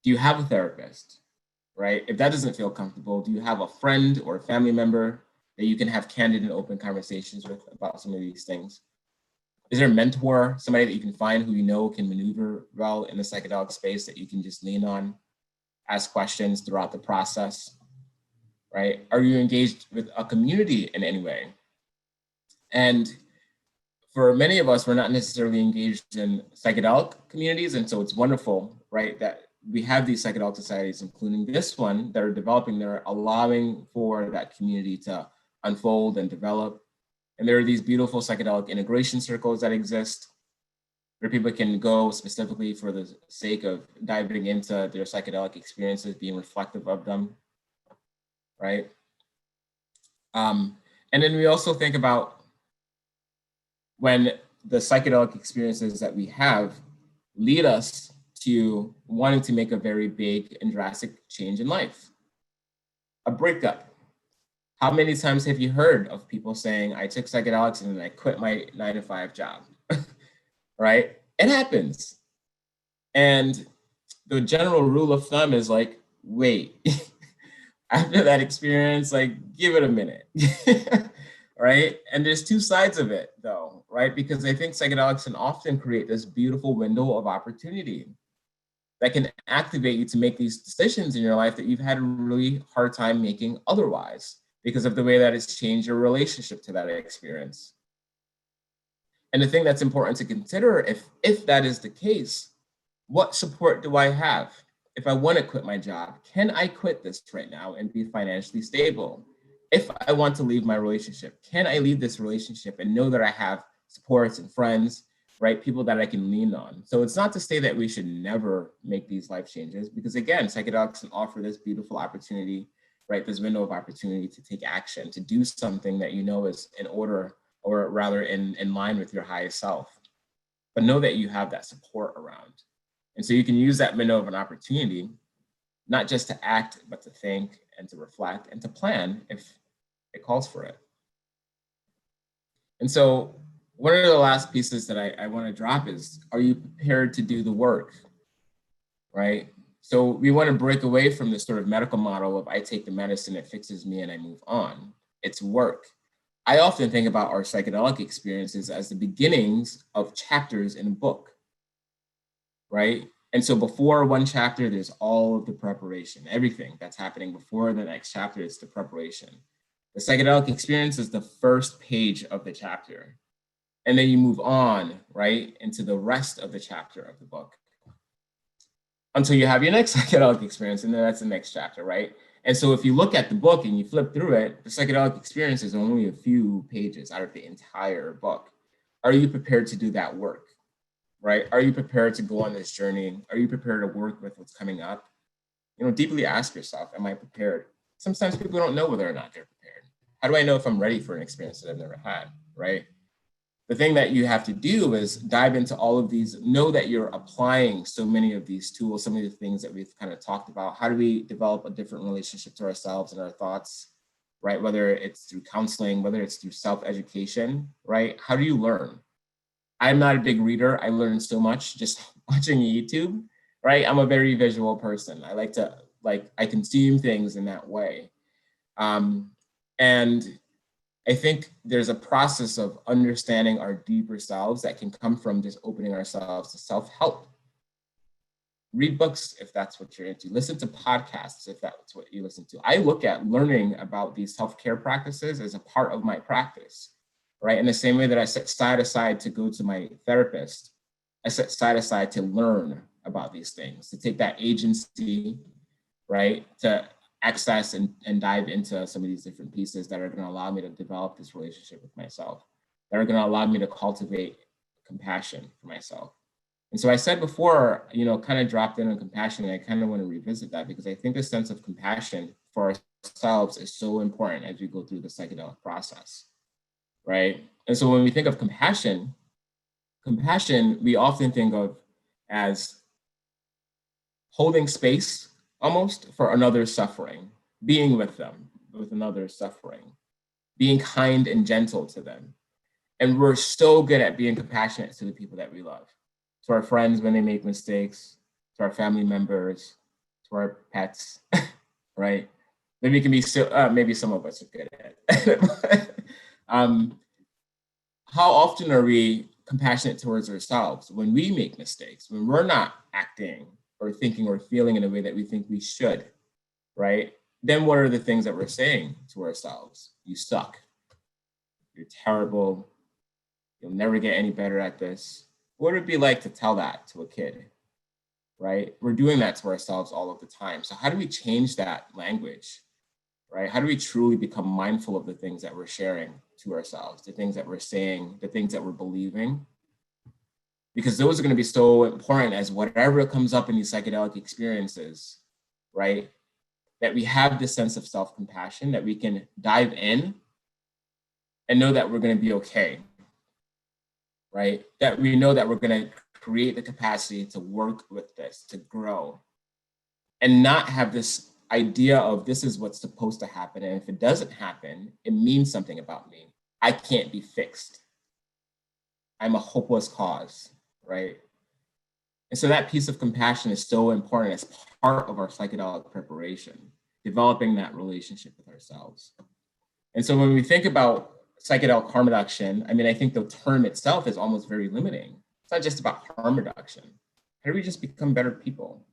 Do you have a therapist, right? If that doesn't feel comfortable, do you have a friend or a family member that you can have candid and open conversations with about some of these things? Is there a mentor, somebody that you can find who you know can maneuver well in the psychedelic space that you can just lean on, ask questions throughout the process, right? Are you engaged with a community in any way? And for many of us, we're not necessarily engaged in psychedelic communities. And so it's wonderful, right, that we have these psychedelic societies, including this one, that are developing, they're allowing for that community to unfold and develop. And there are these beautiful psychedelic integration circles that exist, where people can go specifically for the sake of diving into their psychedelic experiences, being reflective of them, right? And then we also think about when the psychedelic experiences that we have lead us to wanting to make a very big and drastic change in life. A breakup. How many times have you heard of people saying, I took psychedelics and I quit my 9-to-5 job, right? It happens. And the general rule of thumb is like, wait, after that experience, like, give it a minute, right? And there's two sides of it though, right? Because I think psychedelics can often create this beautiful window of opportunity that can activate you to make these decisions in your life that you've had a really hard time making otherwise, because of the way that it's changed your relationship to that experience. And the thing that's important to consider, if that is the case, what support do I have? If I want to quit my job, can I quit this right now and be financially stable? If I want to leave my relationship, can I leave this relationship and know that I have supports and friends, right? People that I can lean on. So it's not to say that we should never make these life changes, because again, psychedelics can offer this beautiful opportunity, right? This window of opportunity to take action, to do something that you know is in order, or rather in line with your highest self. But know that you have that support around. And so you can use that window of an opportunity, not just to act, but to think and to reflect and to plan if it calls for it. And so one of the last pieces that I want to drop is, are you prepared to do the work, right? So we want to break away from this sort of medical model of I take the medicine, it fixes me and I move on. It's work. I often think about our psychedelic experiences as the beginnings of chapters in a book, right? And so before one chapter, there's all of the preparation, everything that's happening before the next chapter is the preparation. The psychedelic experience is the first page of the chapter. And then you move on, right, into the rest of the chapter of the book. until you have your next psychedelic experience, and then that's the next chapter, right? And so if you look at the book and you flip through it, the psychedelic experience is only a few pages out of the entire book. Are you prepared to do that work, right? Are you prepared to go on this journey? Are you prepared to work with what's coming up? You know, deeply ask yourself, am I prepared? Sometimes people don't know whether or not they're prepared. How do I know if I'm ready for an experience that I've never had, right? The thing that you have to do is dive into all of these, know that you're applying so many of these tools, some of the things that we've kind of talked about. How do we develop a different relationship to ourselves and our thoughts, right? Whether it's through counseling, whether it's through self-education, right? How do you learn? I'm not a big reader. I learned so much just watching YouTube, right? I'm a very visual person. I like to, I consume things in that way. And I think there's a process of understanding our deeper selves that can come from just opening ourselves to self-help. Read books if that's what you're into. Listen to podcasts if that's what you listen to. I look at learning about these self-care practices as a part of my practice, right? In the same way that I set side aside to go to my therapist, I set side aside to learn about these things, to take that agency, right? To access and dive into some of these different pieces that are going to allow me to develop this relationship with myself, that are going to allow me to cultivate compassion for myself. And so I said before, you know, kind of dropped in on compassion, and I kind of want to revisit that because I think the sense of compassion for ourselves is so important as we go through the psychedelic process, right? And so when we think of compassion, we often think of as holding space almost for another's suffering, being with them, with another's suffering, being kind and gentle to them. And we're so good at being compassionate to the people that we love, to our friends when they make mistakes, to our family members, to our pets, right? Maybe can be so, maybe some of us are good at it. How often are we compassionate towards ourselves when we make mistakes, when we're not acting or thinking or feeling in a way that we think we should, right? Then what are the things that we're saying to ourselves? You suck. You're terrible. You'll never get any better at this. What would it be like to tell that to a kid, right? We're doing that to ourselves all of the time. So how do we change that language, right? How do we truly become mindful of the things that we're sharing to ourselves, the things that we're saying, the things that we're believing? Because those are going to be so important as whatever comes up in these psychedelic experiences, right? That we have this sense of self-compassion, that we can dive in and know that we're going to be okay, right? That we know that we're going to create the capacity to work with this, to grow, and not have this idea of this is what's supposed to happen. And if it doesn't happen, it means something about me. I can't be fixed. I'm a hopeless cause, right? And so that piece of compassion is so important as part of our psychedelic preparation, developing that relationship with ourselves. And so when we think about psychedelic harm reduction, I mean, I think the term itself is almost very limiting. It's not just about harm reduction. How do we just become better people,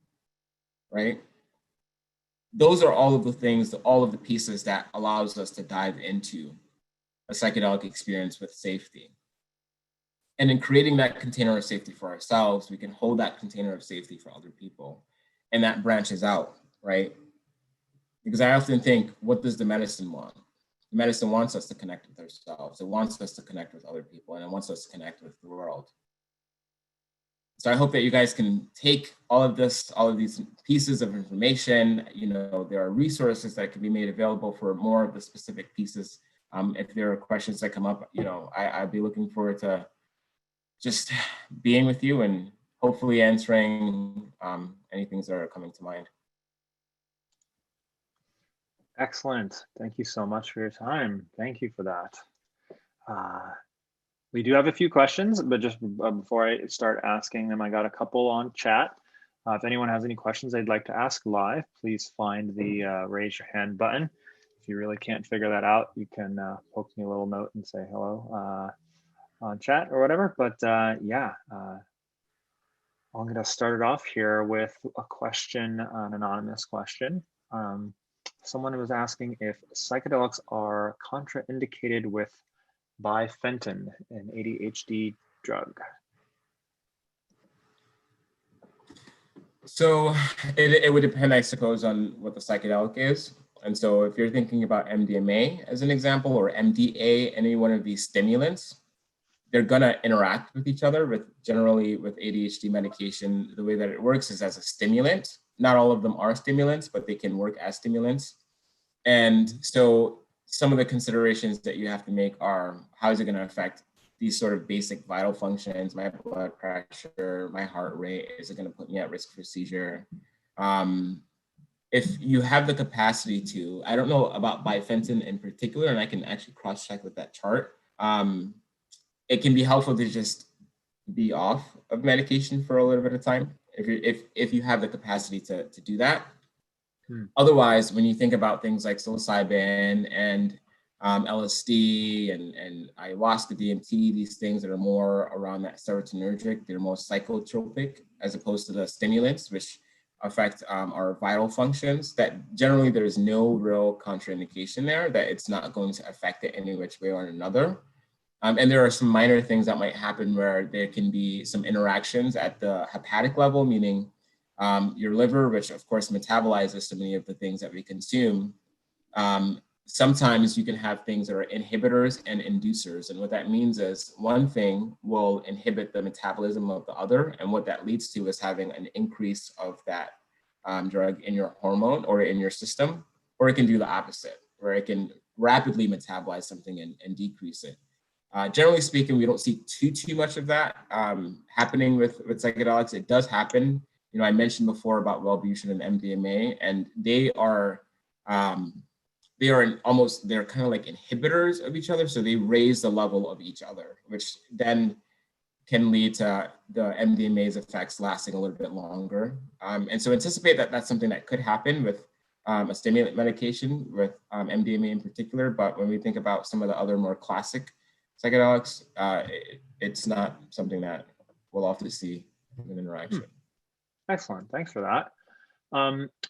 right? Those are all of the things, all of the pieces that allows us to dive into a psychedelic experience with safety. And in creating that container of safety for ourselves, we can hold that container of safety for other people. And that branches out, right? Because I often think, what does the medicine want? The medicine wants us to connect with ourselves. It wants us to connect with other people, and it wants us to connect with the world. So I hope that you guys can take all of this, all of these pieces of information. You know, there are resources that can be made available for more of the specific pieces. If there are questions that come up, you know, I'd be looking forward to just being with you and hopefully answering any things that are coming to mind. Excellent. Thank you so much for your time. Thank you for that. We do have a few questions, but just before I start asking them, I got a couple on chat. If anyone has any questions they'd like to ask live, please find the raise your hand button. If you really can't figure that out, you can poke me a little note and say hello on chat or whatever. But yeah, I'm going to start it off here with a question, an anonymous question. Someone was asking if psychedelics are contraindicated with bifenton, an ADHD drug. So it would depend, I suppose, on what the psychedelic is. And so if you're thinking about MDMA as an example, or MDA, any one of these stimulants, they're gonna interact with each other. Generally with ADHD medication, the way that it works is as a stimulant. Not all of them are stimulants, but they can work as stimulants. And so some of the considerations that you have to make are, how is it gonna affect these sort of basic vital functions, my blood pressure, my heart rate? Is it gonna put me at risk for seizure? If you have the capacity to, I don't know about bifenthrin in particular, and I can actually cross-check with that chart. It can be helpful to just be off of medication for a little bit of time if you have the capacity to do that. Otherwise, when you think about things like psilocybin and LSD and ayahuasca, DMT, these things that are more around that serotonergic, they're more psychotropic as opposed to the stimulants, which affect our vital functions, that generally there's no real contraindication there, that it's not going to affect it any which way or another. And there are some minor things that might happen where there can be some interactions at the hepatic level, meaning your liver, which of course metabolizes so many of the things that we consume. Sometimes you can have things that are inhibitors and inducers. And what that means is one thing will inhibit the metabolism of the other. And what that leads to is having an increase of that drug in your hormone or in your system, or it can do the opposite, where it can rapidly metabolize something and decrease it. Generally speaking, we don't see too much of that happening with psychedelics. It does happen. You know, I mentioned before about Wellbutrin and MDMA, and they're kind of like inhibitors of each other. So they raise the level of each other, which then can lead to the MDMA's effects lasting a little bit longer. And so anticipate that that's something that could happen with a stimulant medication, with MDMA in particular. But when we think about some of the other more classic psychedelics, it's not something that we'll often see in interaction. Excellent, thanks for that.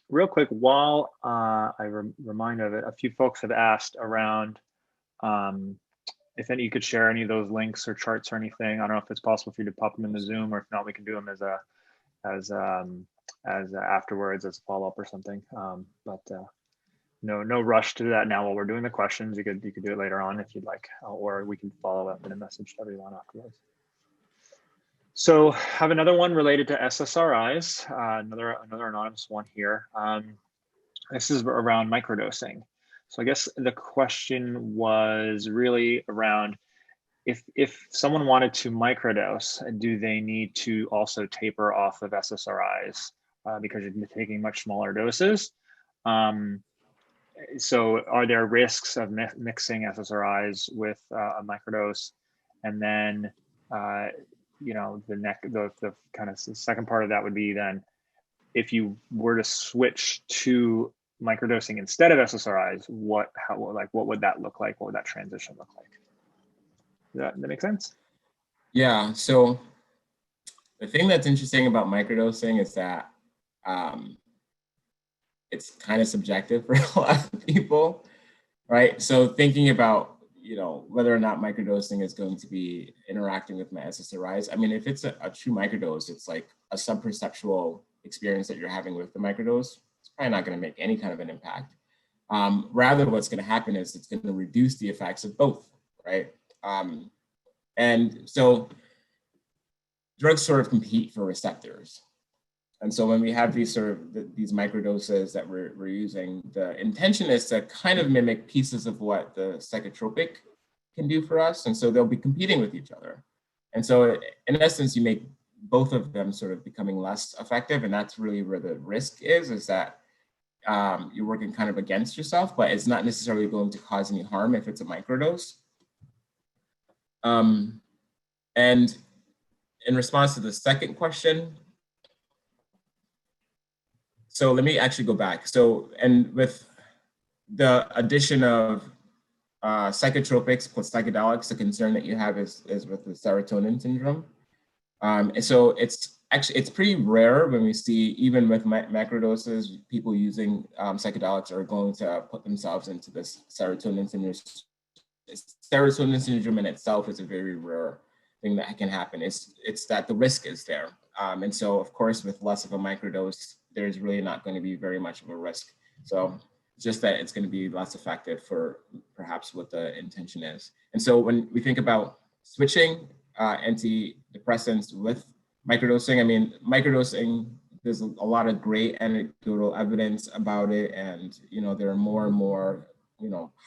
Real quick, while I remind of it, a few folks have asked around if any, you could share any of those links or charts or anything. I don't know if it's possible for you to pop them in the Zoom, or if not, we can do them as afterwards as a follow-up or something. No rush to do that now while we're doing the questions. You could do it later on if you'd like, or we can follow up in a message to everyone afterwards. So I have another one related to ssris, another anonymous one here. This is around microdosing. So I guess the question was really around if someone wanted to microdose, do they need to also taper off of ssris because you're taking much smaller doses? So are there risks of mixing ssris with a microdose? And then you know, the kind of second part of that would be then, if you were to switch to microdosing instead of ssris, what would that look like? What would that transition look like? Does that make sense? Yeah. So the thing that's interesting about microdosing is that it's kind of subjective for a lot of people, right? So thinking about, you know, whether or not microdosing is going to be interacting with my ssris. I mean, if it's a true microdose, it's like a subperceptual experience that you're having with the microdose. It's probably not going to make any kind of an impact. Rather, what's going to happen is it's going to reduce the effects of both, right? And so drugs sort of compete for receptors. And so when we have these sort of these microdoses that we're using, the intention is to kind of mimic pieces of what the psychotropic can do for us. And so they'll be competing with each other. And so in essence, you make both of them sort of becoming less effective. And that's really where the risk is that you're working kind of against yourself, but it's not necessarily going to cause any harm if it's a microdose. And in response to the second question, so let me actually go back. So, and with the addition of psychotropics plus psychedelics, the concern that you have is with the serotonin syndrome. And so it's pretty rare when we see, even with macrodoses, people using psychedelics are going to put themselves into this serotonin syndrome. Serotonin syndrome in itself is a very rare thing that can happen. It's that the risk is there. And so, of course, with less of a microdose, there's really not going to be very much of a risk. So just that it's going to be less effective for perhaps what the intention is. And so when we think about switching antidepressants with microdosing, I mean, microdosing, there's a lot of great anecdotal evidence about it. And, there are more and more,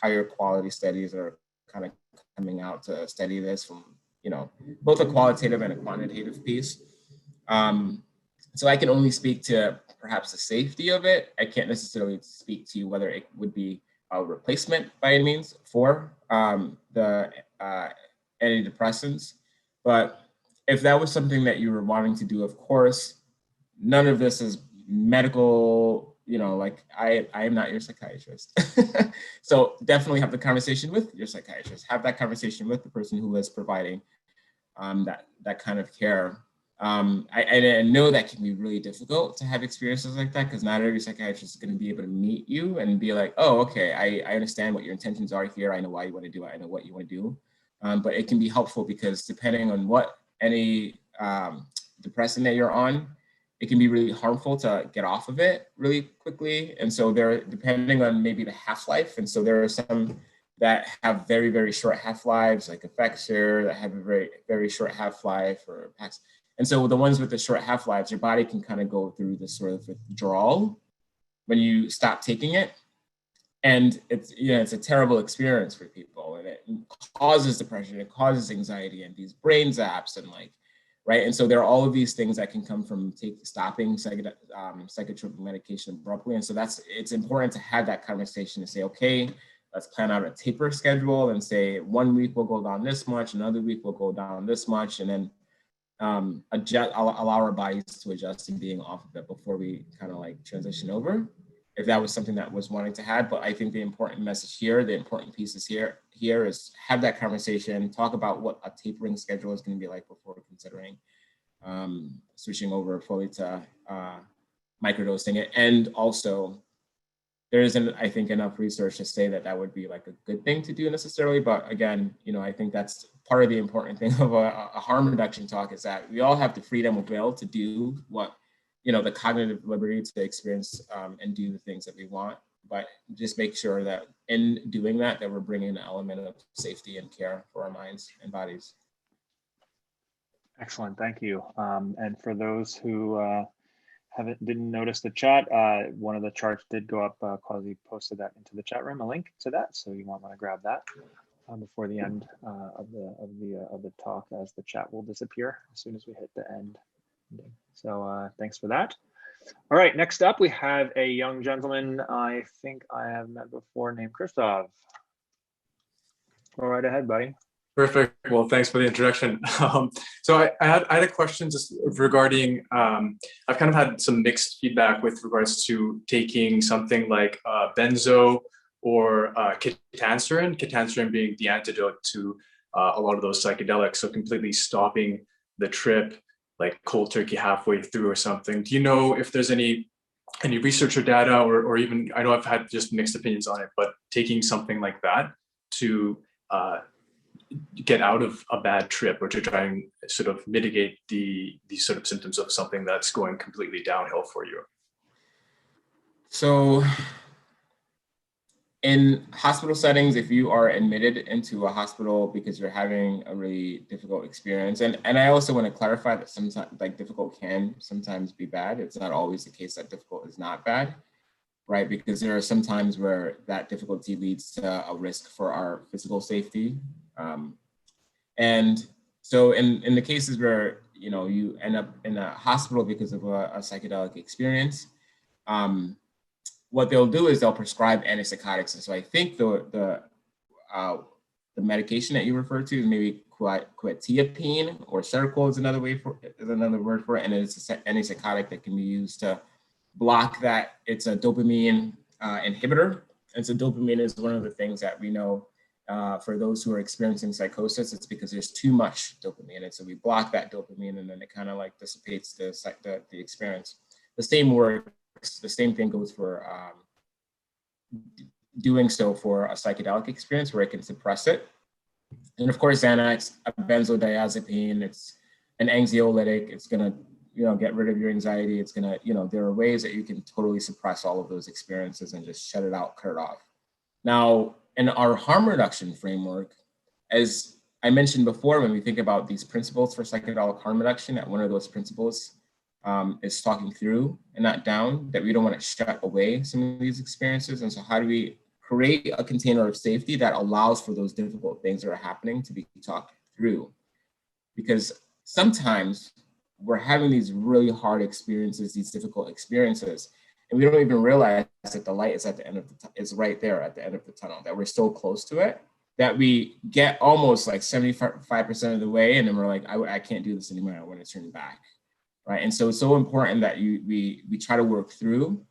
higher quality studies that are kind of coming out to study this from, both a qualitative and a quantitative piece. So I can only speak to perhaps the safety of it. I can't necessarily speak to whether it would be a replacement by any means for the antidepressants. But if that was something that you were wanting to do, of course, none of this is medical, like I am not your psychiatrist. So definitely have the conversation with your psychiatrist, have that conversation with the person who is providing that kind of care. I know that can be really difficult to have experiences like that, because not every psychiatrist is going to be able to meet you and be like, oh, okay, I understand what your intentions are here. I know why you want to do it. I know what you want to do. But it can be helpful because depending on what any depressant that you're on, it can be really harmful to get off of it really quickly. And so depending on maybe the half-life. And so there are some that have very, very short half-lives, like Effexor, that have a very, very short half-life, or Pax. And so the ones with the short half-lives, your body can kind of go through this sort of withdrawal when you stop taking it. And it's a terrible experience for people, and it causes depression, it causes anxiety, and these brain zaps, and right? And so there are all of these things that can come from stopping psychotropic medication abruptly. And so it's important to have that conversation to say, okay, let's plan out a taper schedule and say 1 week we'll go down this much, another week we'll go down this much, and then allow our bodies to adjust to being off of it before we kind of transition over, if that was something that was wanting to have. But I think the important message here, the important pieces here is have that conversation, talk about what a tapering schedule is going to be like before considering switching over fully to microdosing it. And also, there isn't, I think, enough research to say that would be a good thing to do necessarily. But again, I think that's part of the important thing of a harm reduction talk, is that we all have the freedom of will to do what, the cognitive liberty to experience and do the things that we want. But just make sure that in doing that we're bringing an element of safety and care for our minds and bodies. Excellent, thank you. And for those who didn't notice the chat, one of the charts did go up. Kwasi posted that into the chat room, a link to that, so you might want to grab that before the end of the talk, as the chat will disappear as soon as we hit the end. So thanks for that. All right, next up we have a young gentleman I think I have met before, named Christoph. Go right ahead, buddy. Perfect. Well, thanks for the introduction. So I had a question just regarding, I've kind of had some mixed feedback with regards to taking something like benzo or ketanserin being the antidote to a lot of those psychedelics. So completely stopping the trip, like cold turkey halfway through or something. Do you know if there's any research or data, or even, I know I've had just mixed opinions on it, but taking something like that to get out of a bad trip, or to try and sort of mitigate the sort of symptoms of something that's going completely downhill for you? So in hospital settings, if you are admitted into a hospital because you're having a really difficult experience, and I also want to clarify that sometimes difficult can sometimes be bad. It's not always the case that difficult is not bad, right? Because there are some times where that difficulty leads to a risk for our physical safety. And so in the cases where, you end up in a hospital because of a psychedelic experience, what they'll do is they'll prescribe antipsychotics. And so I think the medication that you refer to is maybe quetiapine, or Seroquel is another word for it. And it's an antipsychotic that can be used to block that. It's a dopamine inhibitor. And so dopamine is one of the things that we know for those who are experiencing psychosis, it's because there's too much dopamine. And so we block that dopamine, and then it kind of dissipates the experience. The same works, the same thing goes for doing so for a psychedelic experience, where it can suppress it. And of course, Xanax, a benzodiazepine, it's an anxiolytic. It's going to get rid of your anxiety. It's gonna, there are ways that you can totally suppress all of those experiences and just shut it out, cut it off. Now, in our harm reduction framework, as I mentioned before, when we think about these principles for psychedelic harm reduction, that one of those principles is talking through and not down, that we don't want to shut away some of these experiences. And so how do we create a container of safety that allows for those difficult things that are happening to be talked through? Because sometimes we're having these really hard experiences, these difficult experiences, and we don't even realize that the light is at the end of is right there at the end of the tunnel, that we're so close to it, that we get almost like 75% of the way, and then we're like, I can't do this anymore, I want to turn back, right? And so it's so important that we try to work through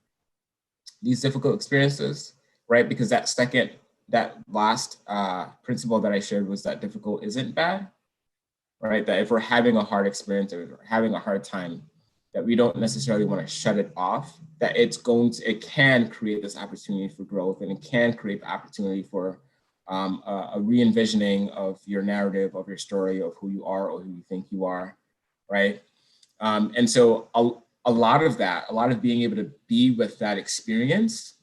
these difficult experiences, right? Because that last principle that I shared was that difficult isn't bad, right? That if we're having a hard experience or we're having a hard time, that we don't necessarily want to shut it off, that it can create this opportunity for growth, and it can create the opportunity for a re-envisioning of your narrative, of your story, of who you are or who you think you are, right? And so a lot of being able to be with that experience,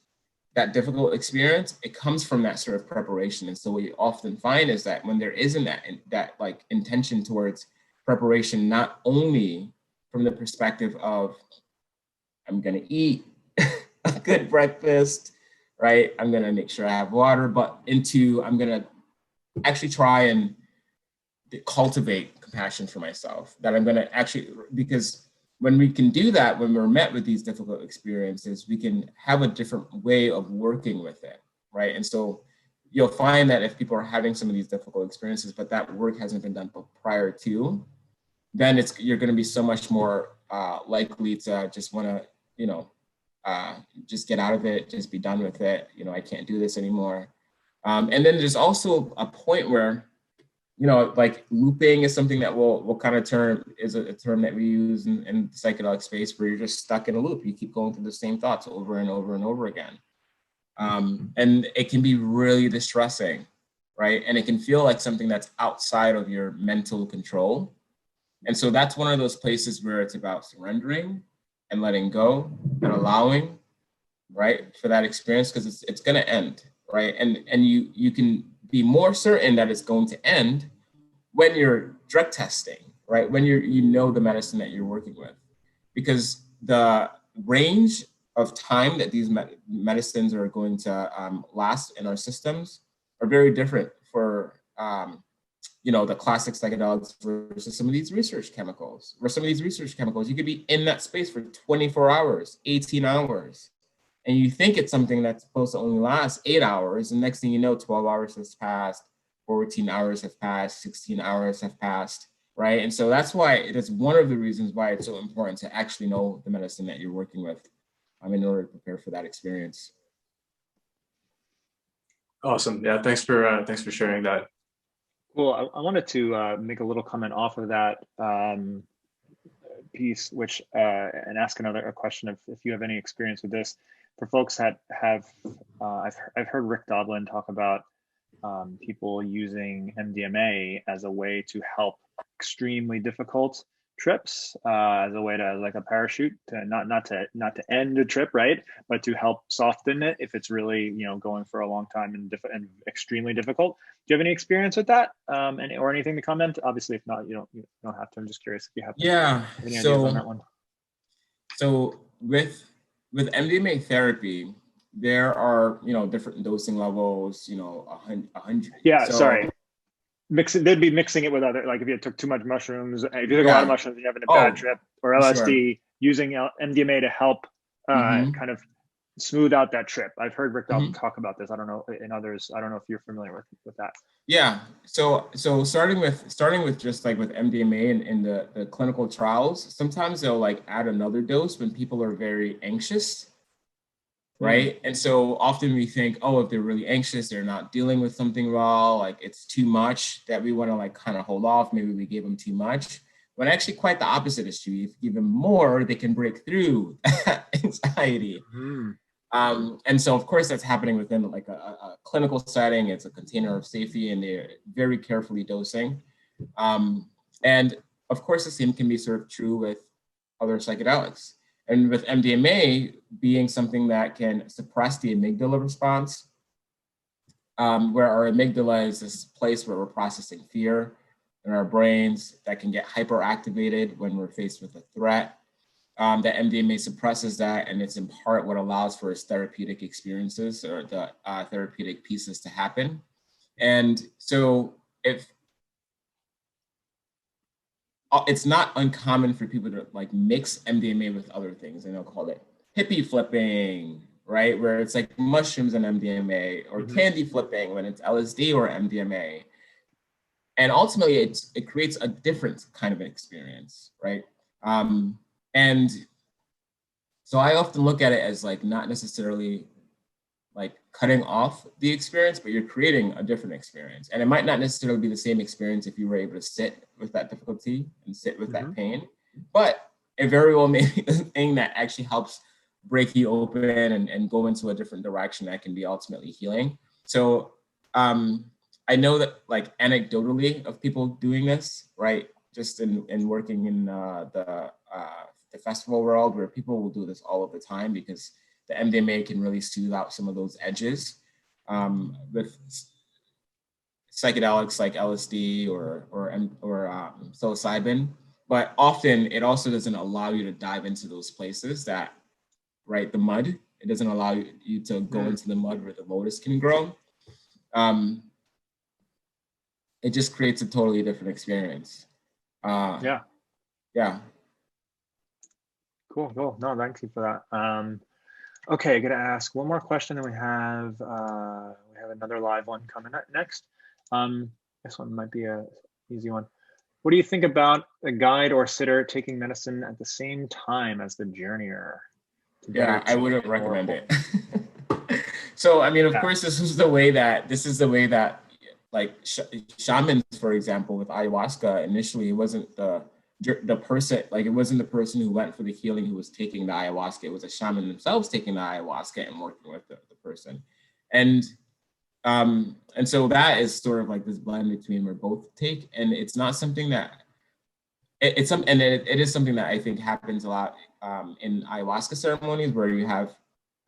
that difficult experience, it comes from that sort of preparation. And so what you often find is that when there isn't that like intention towards preparation, not only from the perspective of, I'm gonna eat a good breakfast, right? I'm gonna make sure I have water, but I'm gonna actually try and cultivate compassion for myself, that I'm gonna actually, because when we can do that, when we're met with these difficult experiences, we can have a different way of working with it, right? And so you'll find that if people are having some of these difficult experiences, but that work hasn't been done prior to, then you're going to be so much more likely to just want to, just get out of it, just be done with it. I can't do this anymore. And then there's also a point where, like looping is something that we'll kind of is a term that we use in the psychedelic space, where you're just stuck in a loop. You keep going through the same thoughts over and over and over again. And it can be really distressing, right? And it can feel like something that's outside of your mental control. And so that's one of those places where it's about surrendering and letting go and allowing, right, for that experience, because it's going to end, right? And you can be more certain that it's going to end when you're drug testing, right? When you know the medicine that you're working with, because the range of time that these medicines are going to last in our systems are very different for the classic psychedelics versus some of these research chemicals. Where some of these research chemicals, you could be in that space for 24 hours, 18 hours. And you think it's something that's supposed to only last 8 hours. And next thing you know, 12 hours has passed, 14 hours have passed, 16 hours have passed, right? And so that's why it is one of the reasons why it's so important to actually know the medicine that you're working with in order to prepare for that experience. Awesome. Yeah, thanks for sharing that. Cool. I wanted to make a little comment off of that piece, which and ask a question if you have any experience with this. For folks that I've heard Rick Doblin talk about people using MDMA as a way to help extremely difficult trips, as a way to, like a parachute, to not to end a trip, right, but to help soften it if it's really going for a long time and extremely difficult. Do you have any experience with that, or anything to comment? Obviously, if not, you don't have to. I'm just curious if you have any ideas on that one. So with MDMA therapy, there are different dosing levels. 100. Yeah, so, sorry. They'd be mixing it with other, like if you took too much mushrooms, if you took a lot of mushrooms and you're having a bad trip, or LSD, sure, using MDMA to help kind of smooth out that trip. I've heard Rick Doblin talk about this. I don't know, in others, I don't know if you're familiar with that. Yeah. So starting with just like with MDMA in the clinical trials, sometimes they'll like add another dose when people are very anxious. Right. And so often we think, if they're really anxious, they're not dealing with something well, like it's too much, that we want to like kind of hold off. Maybe we gave them too much. When actually quite the opposite is true. If you give them more, they can break through anxiety. And so of course that's happening within like a clinical setting. It's a container of safety, and they're very carefully dosing. And of course the same can be sort of true with other psychedelics. And with MDMA being something that can suppress the amygdala response, where our amygdala is this place where we're processing fear in our brains that can get hyperactivated when we're faced with a threat. That MDMA suppresses that, and it's in part what allows for its therapeutic experiences or the therapeutic pieces to happen. And so if it's not uncommon for people to like mix MDMA with other things, and they'll call it hippie flipping, right? Where it's like mushrooms and MDMA, or candy flipping when it's LSD or MDMA. And ultimately it creates a different kind of an experience, right? And so I often look at it as like not necessarily like cutting off the experience, but you're creating a different experience. And it might not necessarily be the same experience if you were able to sit with that difficulty and sit with that pain, but it very well may be the thing that actually helps break you open and go into a different direction that can be ultimately healing. So I know that like anecdotally of people doing this, right? Just in working in the festival world, where people will do this all of the time because the MDMA can really smooth out some of those edges with psychedelics like LSD or psilocybin. But often it also doesn't allow you to dive into those places that, right, the mud. It doesn't allow you to go into the mud where the lotus can grow. It just creates a totally different experience. Yeah. Cool. No, thank you for that. Okay, I'm gonna ask one more question, and we have another live one coming up next. This one might be a easy one. What do you think about a guide or sitter taking medicine at the same time as the journeyer? Yeah, I wouldn't recommend it. So, I mean, of course, this is the way that like shamans, for example, with ayahuasca, initially it wasn't the person, like it wasn't the person who went for the healing who was taking the ayahuasca. It was the shaman themselves taking the ayahuasca and working with the person. And so that is sort of like this blend between where both take, and it's not something that it is something that I think happens a lot in ayahuasca ceremonies, where you have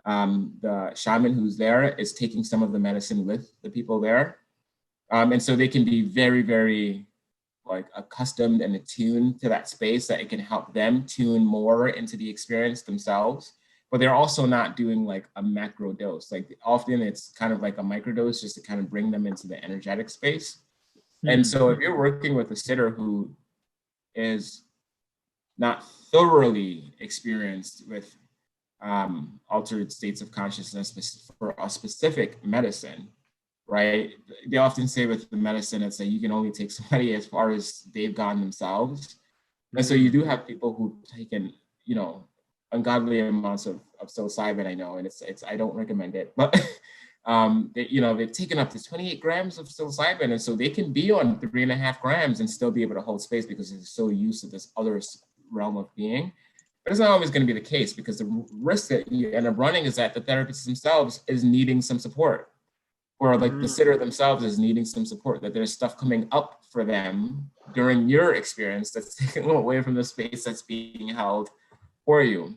the shaman who's there is taking some of the medicine with the people there. And so they can be very, very like accustomed and attuned to that space, that it can help them tune more into the experience themselves. But they're also not doing like a macro dose. Like often it's kind of like a microdose just to kind of bring them into the energetic space. And so if you're working with a sitter who is not thoroughly experienced with altered states of consciousness for a specific medicine, right? They often say with the medicine, it's that you can only take somebody as far as they've gone themselves. And so you do have people who've taken, you know, ungodly amounts of psilocybin, I know, and it's I don't recommend it, but they've taken up to 28 grams of psilocybin, and so they can be on 3.5 grams and still be able to hold space because they're so used to this other realm of being. But it's not always going to be the case, because the risk that you end up running is that the therapists themselves is needing some support, or like the sitter themselves is needing some support, that there's stuff coming up for them during your experience that's taken away from the space that's being held for you.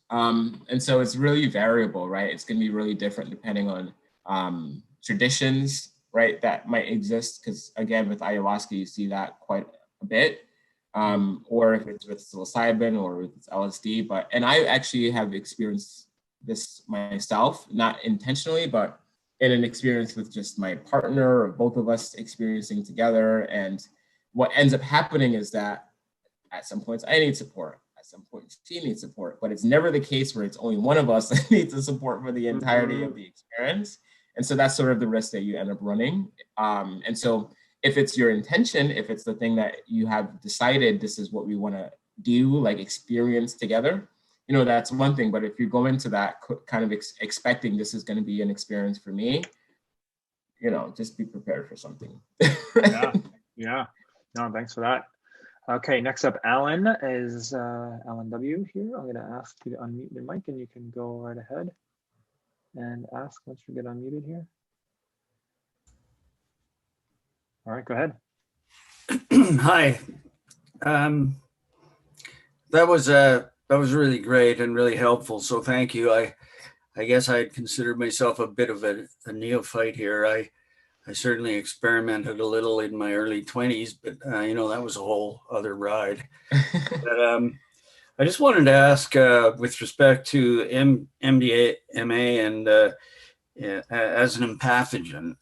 And so it's really variable, right? It's going to be really different depending on traditions, right, that might exist, because again, with ayahuasca, you see that quite a bit. Or if it's with psilocybin or with LSD, and I actually have experienced this myself, not intentionally, but in an experience with just my partner, or both of us experiencing together. And what ends up happening is that at some points I need support, at some point she needs support, but it's never the case where it's only one of us that needs the support for the entirety of the experience. And so that's sort of the risk that you end up running. And so if it's your intention, if it's the thing that you have decided, this is what we want to do, like experience together, you know, that's one thing. But if you go into that kind of expecting this is going to be an experience for me, you know, just be prepared for something. Yeah. No, thanks for that. Okay, next up, Alan is Alan W here. I'm going to ask you to unmute your mic, and you can go right ahead and ask once you get unmuted here. All right, go ahead. Hi. that was really great and really helpful. So thank you. I guess I'd consider myself a bit of a neophyte here. I certainly experimented a little in my early 20s, but you know, that was a whole other ride. But I just wanted to ask, with respect to MDMA and as an empathogen,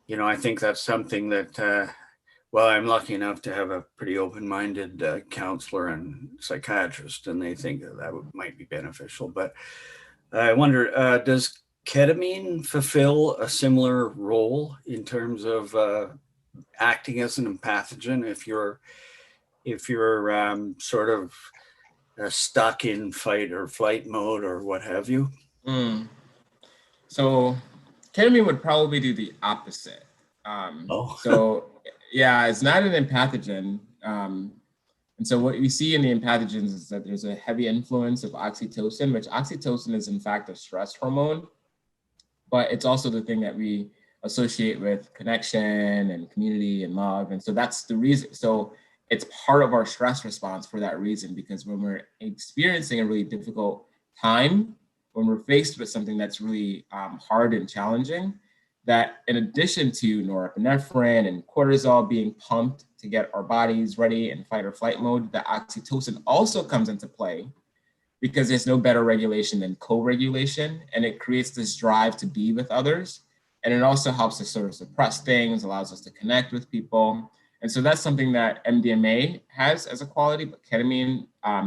you know, I think that's something that, well, I'm lucky enough to have a pretty open-minded counselor and psychiatrist, and they think that might be beneficial. But I wonder, does ketamine fulfill a similar role in terms of acting as an empathogen if you're sort of stuck in fight or flight mode or what have you? So ketamine would probably do the opposite. So yeah, it's not an empathogen. And so what we see in the empathogens is that there's a heavy influence of oxytocin, which oxytocin is in fact a stress hormone, but it's also the thing that we associate with connection and community and love. And so that's the reason. So it's part of our stress response for that reason, because when we're experiencing a really difficult time, when we're faced with something that's really hard and challenging, that in addition to norepinephrine and cortisol being pumped to get our bodies ready in fight or flight mode, the oxytocin also comes into play, because there's no better regulation than co-regulation, and it creates this drive to be with others. And it also helps us sort of suppress things, allows us to connect with people. And so that's something that MDMA has as a quality, but ketamine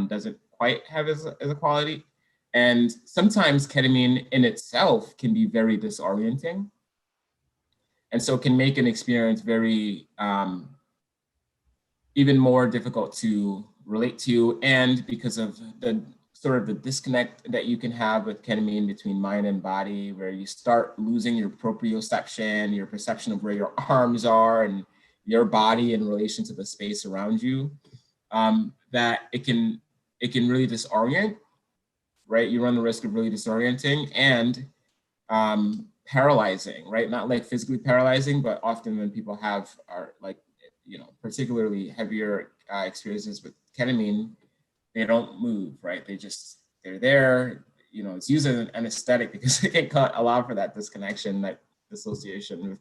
doesn't quite have as a quality. And sometimes ketamine in itself can be very disorienting. And so it can make an experience very, even more difficult to relate to. And because of the sort of the disconnect that you can have with ketamine between mind and body, where you start losing your proprioception, your perception of where your arms are and your body in relation to the space around you, that it can really disorient, right? You run the risk of really disorienting and paralyzing, right? Not like physically paralyzing, but often when people are like, you know, particularly heavier experiences with ketamine, they don't move, right? They're there, you know, it's used as an anesthetic because it can allow for that disconnection, that dissociation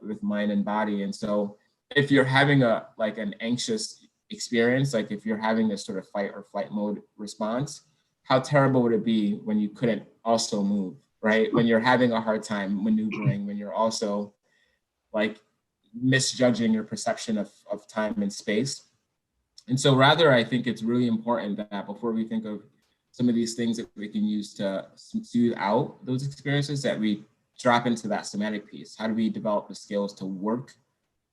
with mind and body. And so if you're having an anxious experience, like if you're having this sort of fight or flight mode response, how terrible would it be when you couldn't also move, right? When you're having a hard time maneuvering, when you're also like misjudging your perception of time and space. And so rather, I think it's really important that before we think of some of these things that we can use to soothe out those experiences, that we drop into that somatic piece. How do we develop the skills to work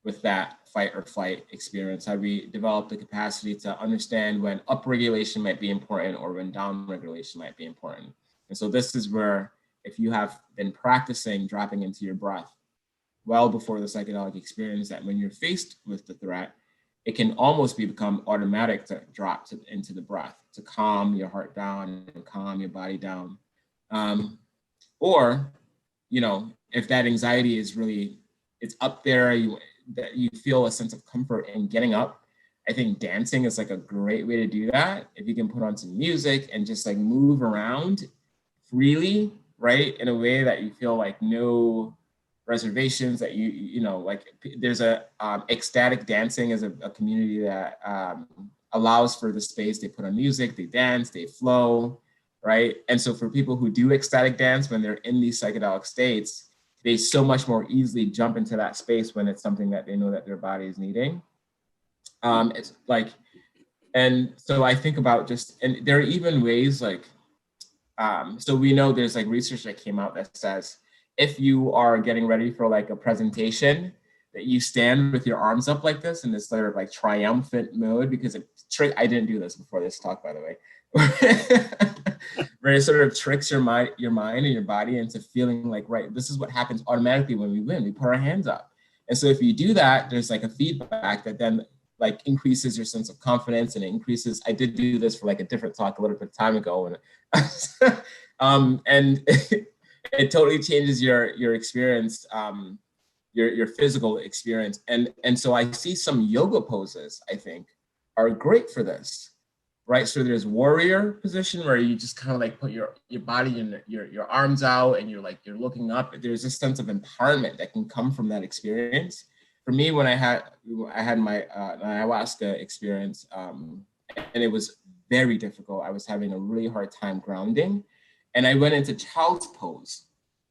with that fight or flight experience? How do we develop the capacity to understand when upregulation might be important or when downregulation might be important? And so this is where, if you have been practicing dropping into your breath well before the psychedelic experience, that when you're faced with the threat, it can almost become automatic to drop into the breath, to calm your heart down and calm your body down. Or, you know, if that anxiety is really, it's up there, that you feel a sense of comfort in getting up, I think dancing is like a great way to do that. If you can put on some music and just like move around freely, right, in a way that you feel like no reservations, that you know, like there's a ecstatic dancing is a community that allows for the space. They put on music, they dance, they flow, right? And so for people who do ecstatic dance when they're in these psychedelic states, they so much more easily jump into that space when it's something that they know that their body is needing. It's like, and so I think about just, and there are even ways like, so we know there's like research that came out that says, if you are getting ready for like a presentation, that you stand with your arms up like this in this sort of like triumphant mode, because I didn't do this before this talk, by the way, where it sort of tricks your mind and your body into feeling like, right, this is what happens automatically when we win, we put our hands up. And so if you do that, there's like a feedback that then like increases your sense of confidence, and it increases, I did do this for like a different talk a little bit of time ago, and it totally changes your experience, your physical experience. And so I see some yoga poses, I think, are great for this, right? So there's warrior position where you just kind of like put your body and your arms out and you're looking up. There's a sense of empowerment that can come from that experience. For me, when I had my ayahuasca experience, and it was very difficult. I was having a really hard time grounding, and I went into child's pose,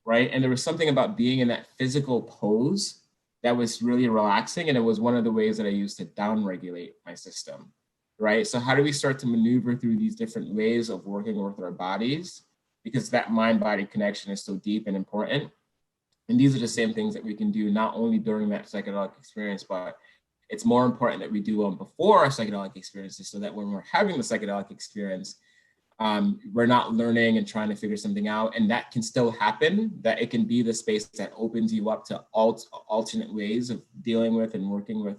right? And there was something about being in that physical pose that was really relaxing, and it was one of the ways that I used to downregulate my system, right? So how do we start to maneuver through these different ways of working with our bodies? Because that mind-body connection is so deep and important. And these are the same things that we can do not only during that psychedelic experience, but it's more important that we do them before our psychedelic experiences, so that when we're having the psychedelic experience, we're not learning and trying to figure something out. And that can still happen, that it can be the space that opens you up to alternate ways of dealing with and working with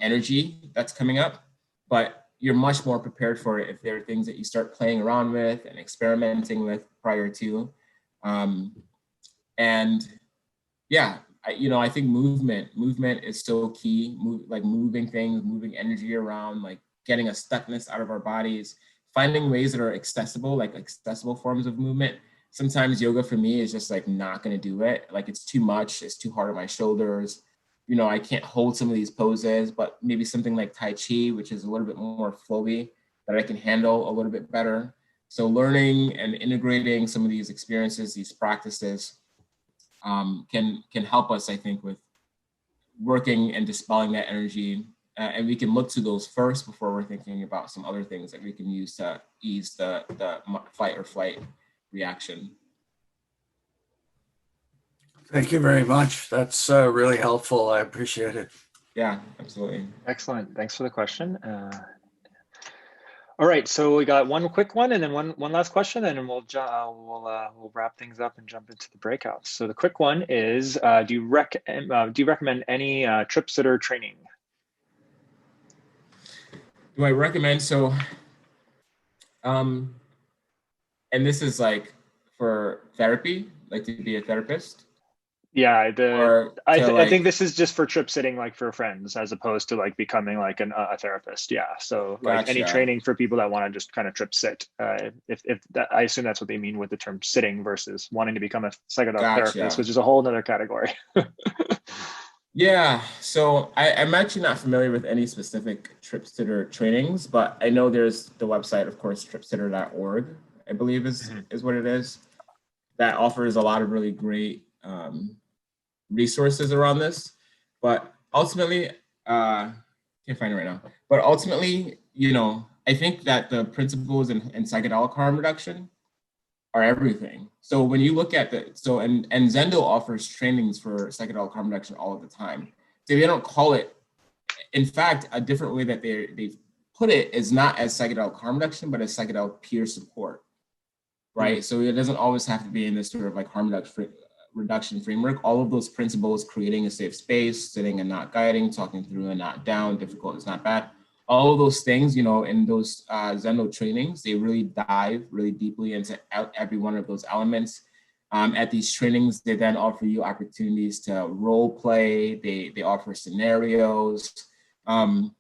energy that's coming up. But you're much more prepared for it if there are things that you start playing around with and experimenting with prior to. And yeah, I think movement is so key. Like moving things, moving energy around, like getting a stuckness out of our bodies, finding ways that are accessible, like accessible forms of movement. Sometimes yoga for me is just like not going to do it. Like it's too much, it's too hard on my shoulders. I can't hold some of these poses, but maybe something like Tai Chi, which is a little bit more flowy, that I can handle a little bit better. So learning and integrating some of these experiences, these practices, can help us, I think, with working and dispelling that energy. And we can look to those first before we're thinking about some other things that we can use to ease the fight or flight reaction. Thank you very much. That's really helpful. I appreciate it. Yeah, absolutely. Excellent. Thanks for the question. All right, so we got one quick one and then one last question, and then we'll wrap things up and jump into the breakouts. So the quick one is, do you recommend any trip sitter training? Do I recommend? So, and this is like for therapy, like to be a therapist. Yeah, I think this is just for trip sitting, like for friends, as opposed to like becoming like a therapist. Yeah, so like Gotcha. any training for people that want to just kind of trip sit. If that, I assume that's what they mean with the term sitting versus wanting to become a psychedelic therapist, which is a whole nother category. Yeah, so I'm actually not familiar with any specific trip sitter trainings, but I know there's the website, of course, tripsitter.org, I believe is what it is, that offers a lot of really great resources around this. But ultimately, can't find it right now, but ultimately, I think that the principles in psychedelic harm reduction are everything. So when you look at and Zendo offers trainings for psychedelic harm reduction all of the time. So they don't call it, in fact, a different way that they put it is not as psychedelic harm reduction, but as psychedelic peer support, right? So it doesn't always have to be in this sort of like harm reduction framework. All of those principles, creating a safe space, sitting and not guiding, talking through and not down, difficult is not bad. All of those things, in those Zendo trainings, they really dive really deeply into every one of those elements. At these trainings, they then offer you opportunities to role play. They offer scenarios. And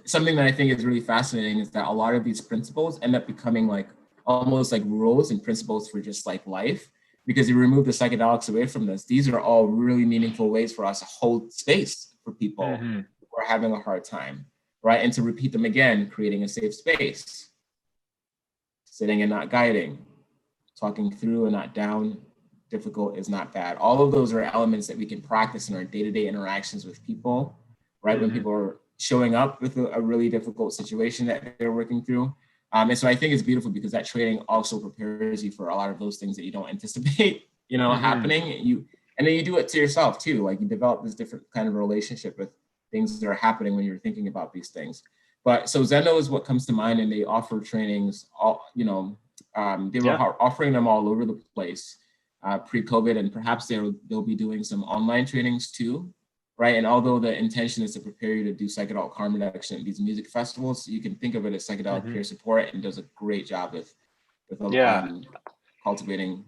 something that I think is really fascinating is that a lot of these principles end up becoming like almost like rules and principles for just like life, because you remove the psychedelics away from this. These are all really meaningful ways for us to hold space for people who are having a hard time, right? And to repeat them again, creating a safe space, sitting and not guiding, talking through and not down, difficult is not bad. All of those are elements that we can practice in our day-to-day interactions with people, right? When people are showing up with a really difficult situation that they're working through. And so I think it's beautiful because that training also prepares you for a lot of those things that you don't anticipate, happening. And then you do it to yourself too. Like you develop this different kind of relationship with things that are happening when you're thinking about these things. But so Zendo is what comes to mind, and they offer trainings. They were offering them all over the place pre-COVID, and perhaps they'll be doing some online trainings too. Right. And although the intention is to prepare you to do psychedelic harm reduction at these music festivals, you can think of it as psychedelic peer support, and does a great job with cultivating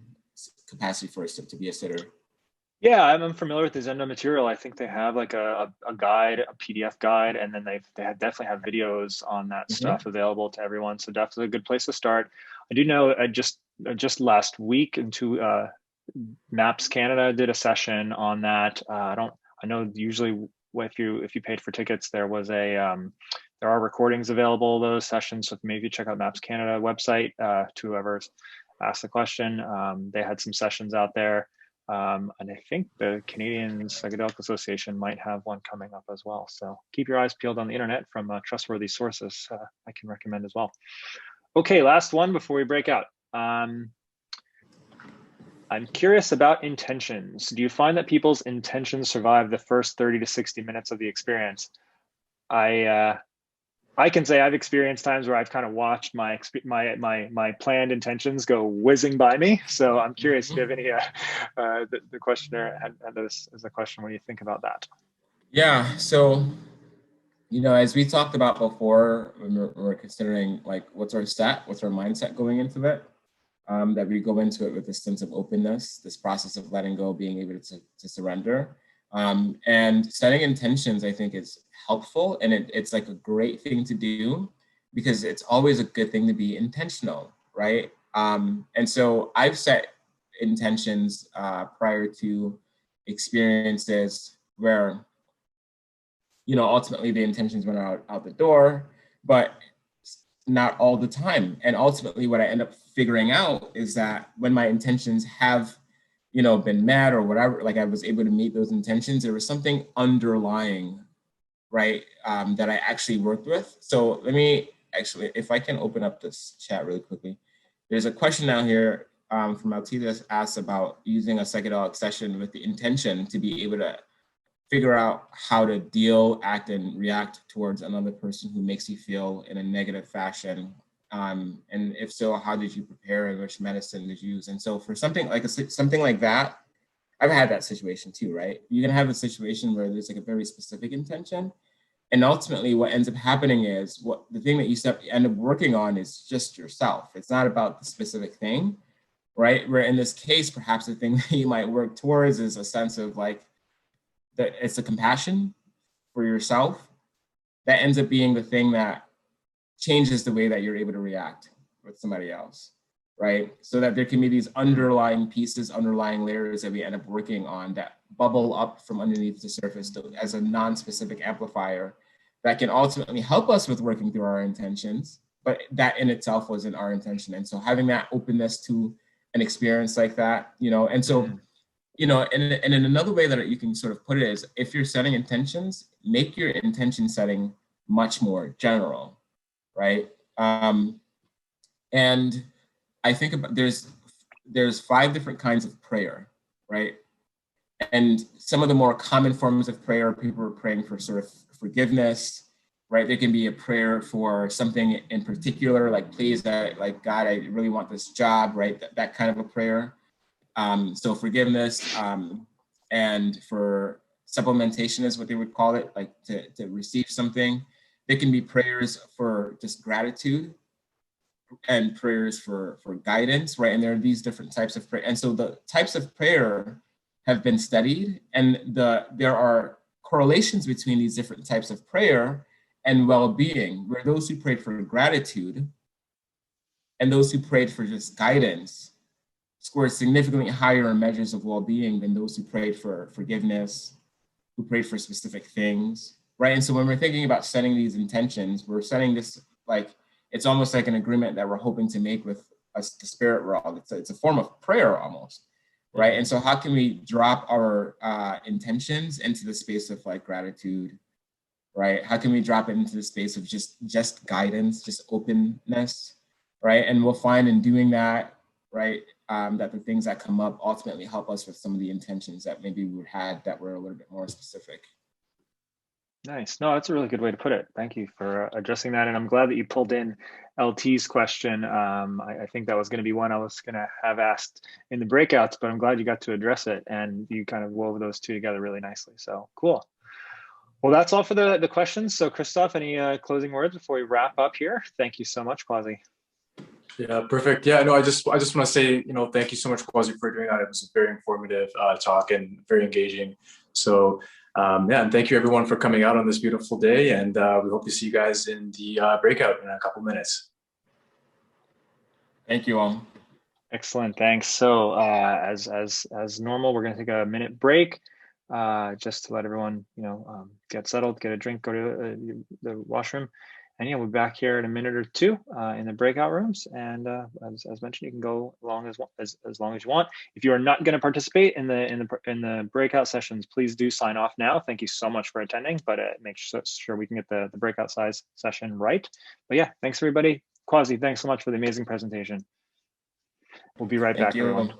capacity for us to be a sitter. Yeah, I'm familiar with the Zendo material. I think they have like a guide, a PDF guide, and then definitely have videos on that stuff available to everyone. So definitely a good place to start. I do know just last week into MAPS Canada did a session on that. I know usually if you paid for tickets, there are recordings available of those sessions. So maybe check out MAPS Canada website to whoever's asked the question. They had some sessions out there. And I think the Canadian Psychedelic Association might have one coming up as well. So keep your eyes peeled on the internet from trustworthy sources. I can recommend as well. Okay, last one before we break out. I'm curious about intentions. Do you find that people's intentions survive the first 30 to 60 minutes of the experience? I can say I've experienced times where I've kind of watched my planned intentions go whizzing by me. So I'm curious if you have any. The questioner had this as a question. What do you think about that? Yeah. So, as we talked about before, when we're considering like what's our mindset going into it, that we go into it with this sense of openness, this process of letting go, being able to surrender. And setting intentions, I think, is helpful, and it's like a great thing to do because it's always a good thing to be intentional, right? And so I've set intentions prior to experiences where, ultimately the intentions went out the door, but not all the time. And ultimately what I end up figuring out is that when my intentions have been met or whatever, like I was able to meet those intentions, there was something underlying, right, that I actually worked with. So let me actually, if I can open up this chat really quickly. There's a question down here from Altidas asks about using a psychedelic session with the intention to be able to figure out how to deal, act, and react towards another person who makes you feel in a negative fashion. And if so, how did you prepare and which medicine did you use? And so for something like that, I've had that situation too, right? You can have a situation where there's like a very specific intention, and ultimately what ends up happening is the thing that you end up working on is just yourself. It's not about the specific thing, right? Where in this case, perhaps the thing that you might work towards is a sense of like, that it's a compassion for yourself that ends up being the thing that changes the way that you're able to react with somebody else, right? So that there can be these underlying pieces, underlying layers that we end up working on that bubble up from underneath the surface as a non-specific amplifier that can ultimately help us with working through our intentions, but that in itself wasn't our intention. And so having that openness to an experience like that, and so, and in another way that you can sort of put it is, if you're setting intentions, make your intention setting much more general, right? And I think about there's 5 different kinds of prayer, right? And some of the more common forms of prayer, people are praying for sort of forgiveness, right? There can be a prayer for something in particular, like please, like God, I really want this job, right? That kind of a prayer. So forgiveness, and for supplementation is what they would call it, like to receive something. There can be prayers for just gratitude and prayers for guidance, right? And there are these different types of prayer. And so the types of prayer have been studied, and there are correlations between these different types of prayer and well-being, where those who prayed for gratitude and those who prayed for just guidance scored significantly higher in measures of well-being than those who prayed for forgiveness, who prayed for specific things, right? And so when we're thinking about setting these intentions, we're setting this like, it's almost like an agreement that we're hoping to make with us, the spirit world. It's a form of prayer almost, right? And so how can we drop our intentions into the space of like gratitude, right? How can we drop it into the space of just guidance, just openness, right? And we'll find in doing that, right, that the things that come up ultimately help us with some of the intentions that maybe we had that were a little bit more specific. Nice. No, that's a really good way to put it. Thank you for addressing that. And I'm glad that you pulled in LT's question. I think that was going to be one I was going to have asked in the breakouts, but I'm glad you got to address it and you kind of wove those two together really nicely. So cool. Well, that's all for the questions. So Christoph, any closing words before we wrap up here? Thank you so much, Kwasi. Yeah, perfect. Yeah, no, I just want to say, thank you so much, Kwasi, for doing that. It was a very informative talk and very engaging. So yeah, and thank you everyone for coming out on this beautiful day. And we hope to see you guys in the breakout in a couple minutes. Thank you all. Excellent, thanks. So as normal, we're going to take a minute break just to let everyone, get settled, get a drink, go to the washroom. And yeah, we'll be back here in a minute or two in the breakout rooms. And as mentioned, you can go long as long as you want. If you are not going to participate in the breakout sessions, please do sign off now. Thank you so much for attending, but make sure we can get the breakout size session right. But yeah, thanks everybody. Kwasi, thanks so much for the amazing presentation. We'll be right back, everyone.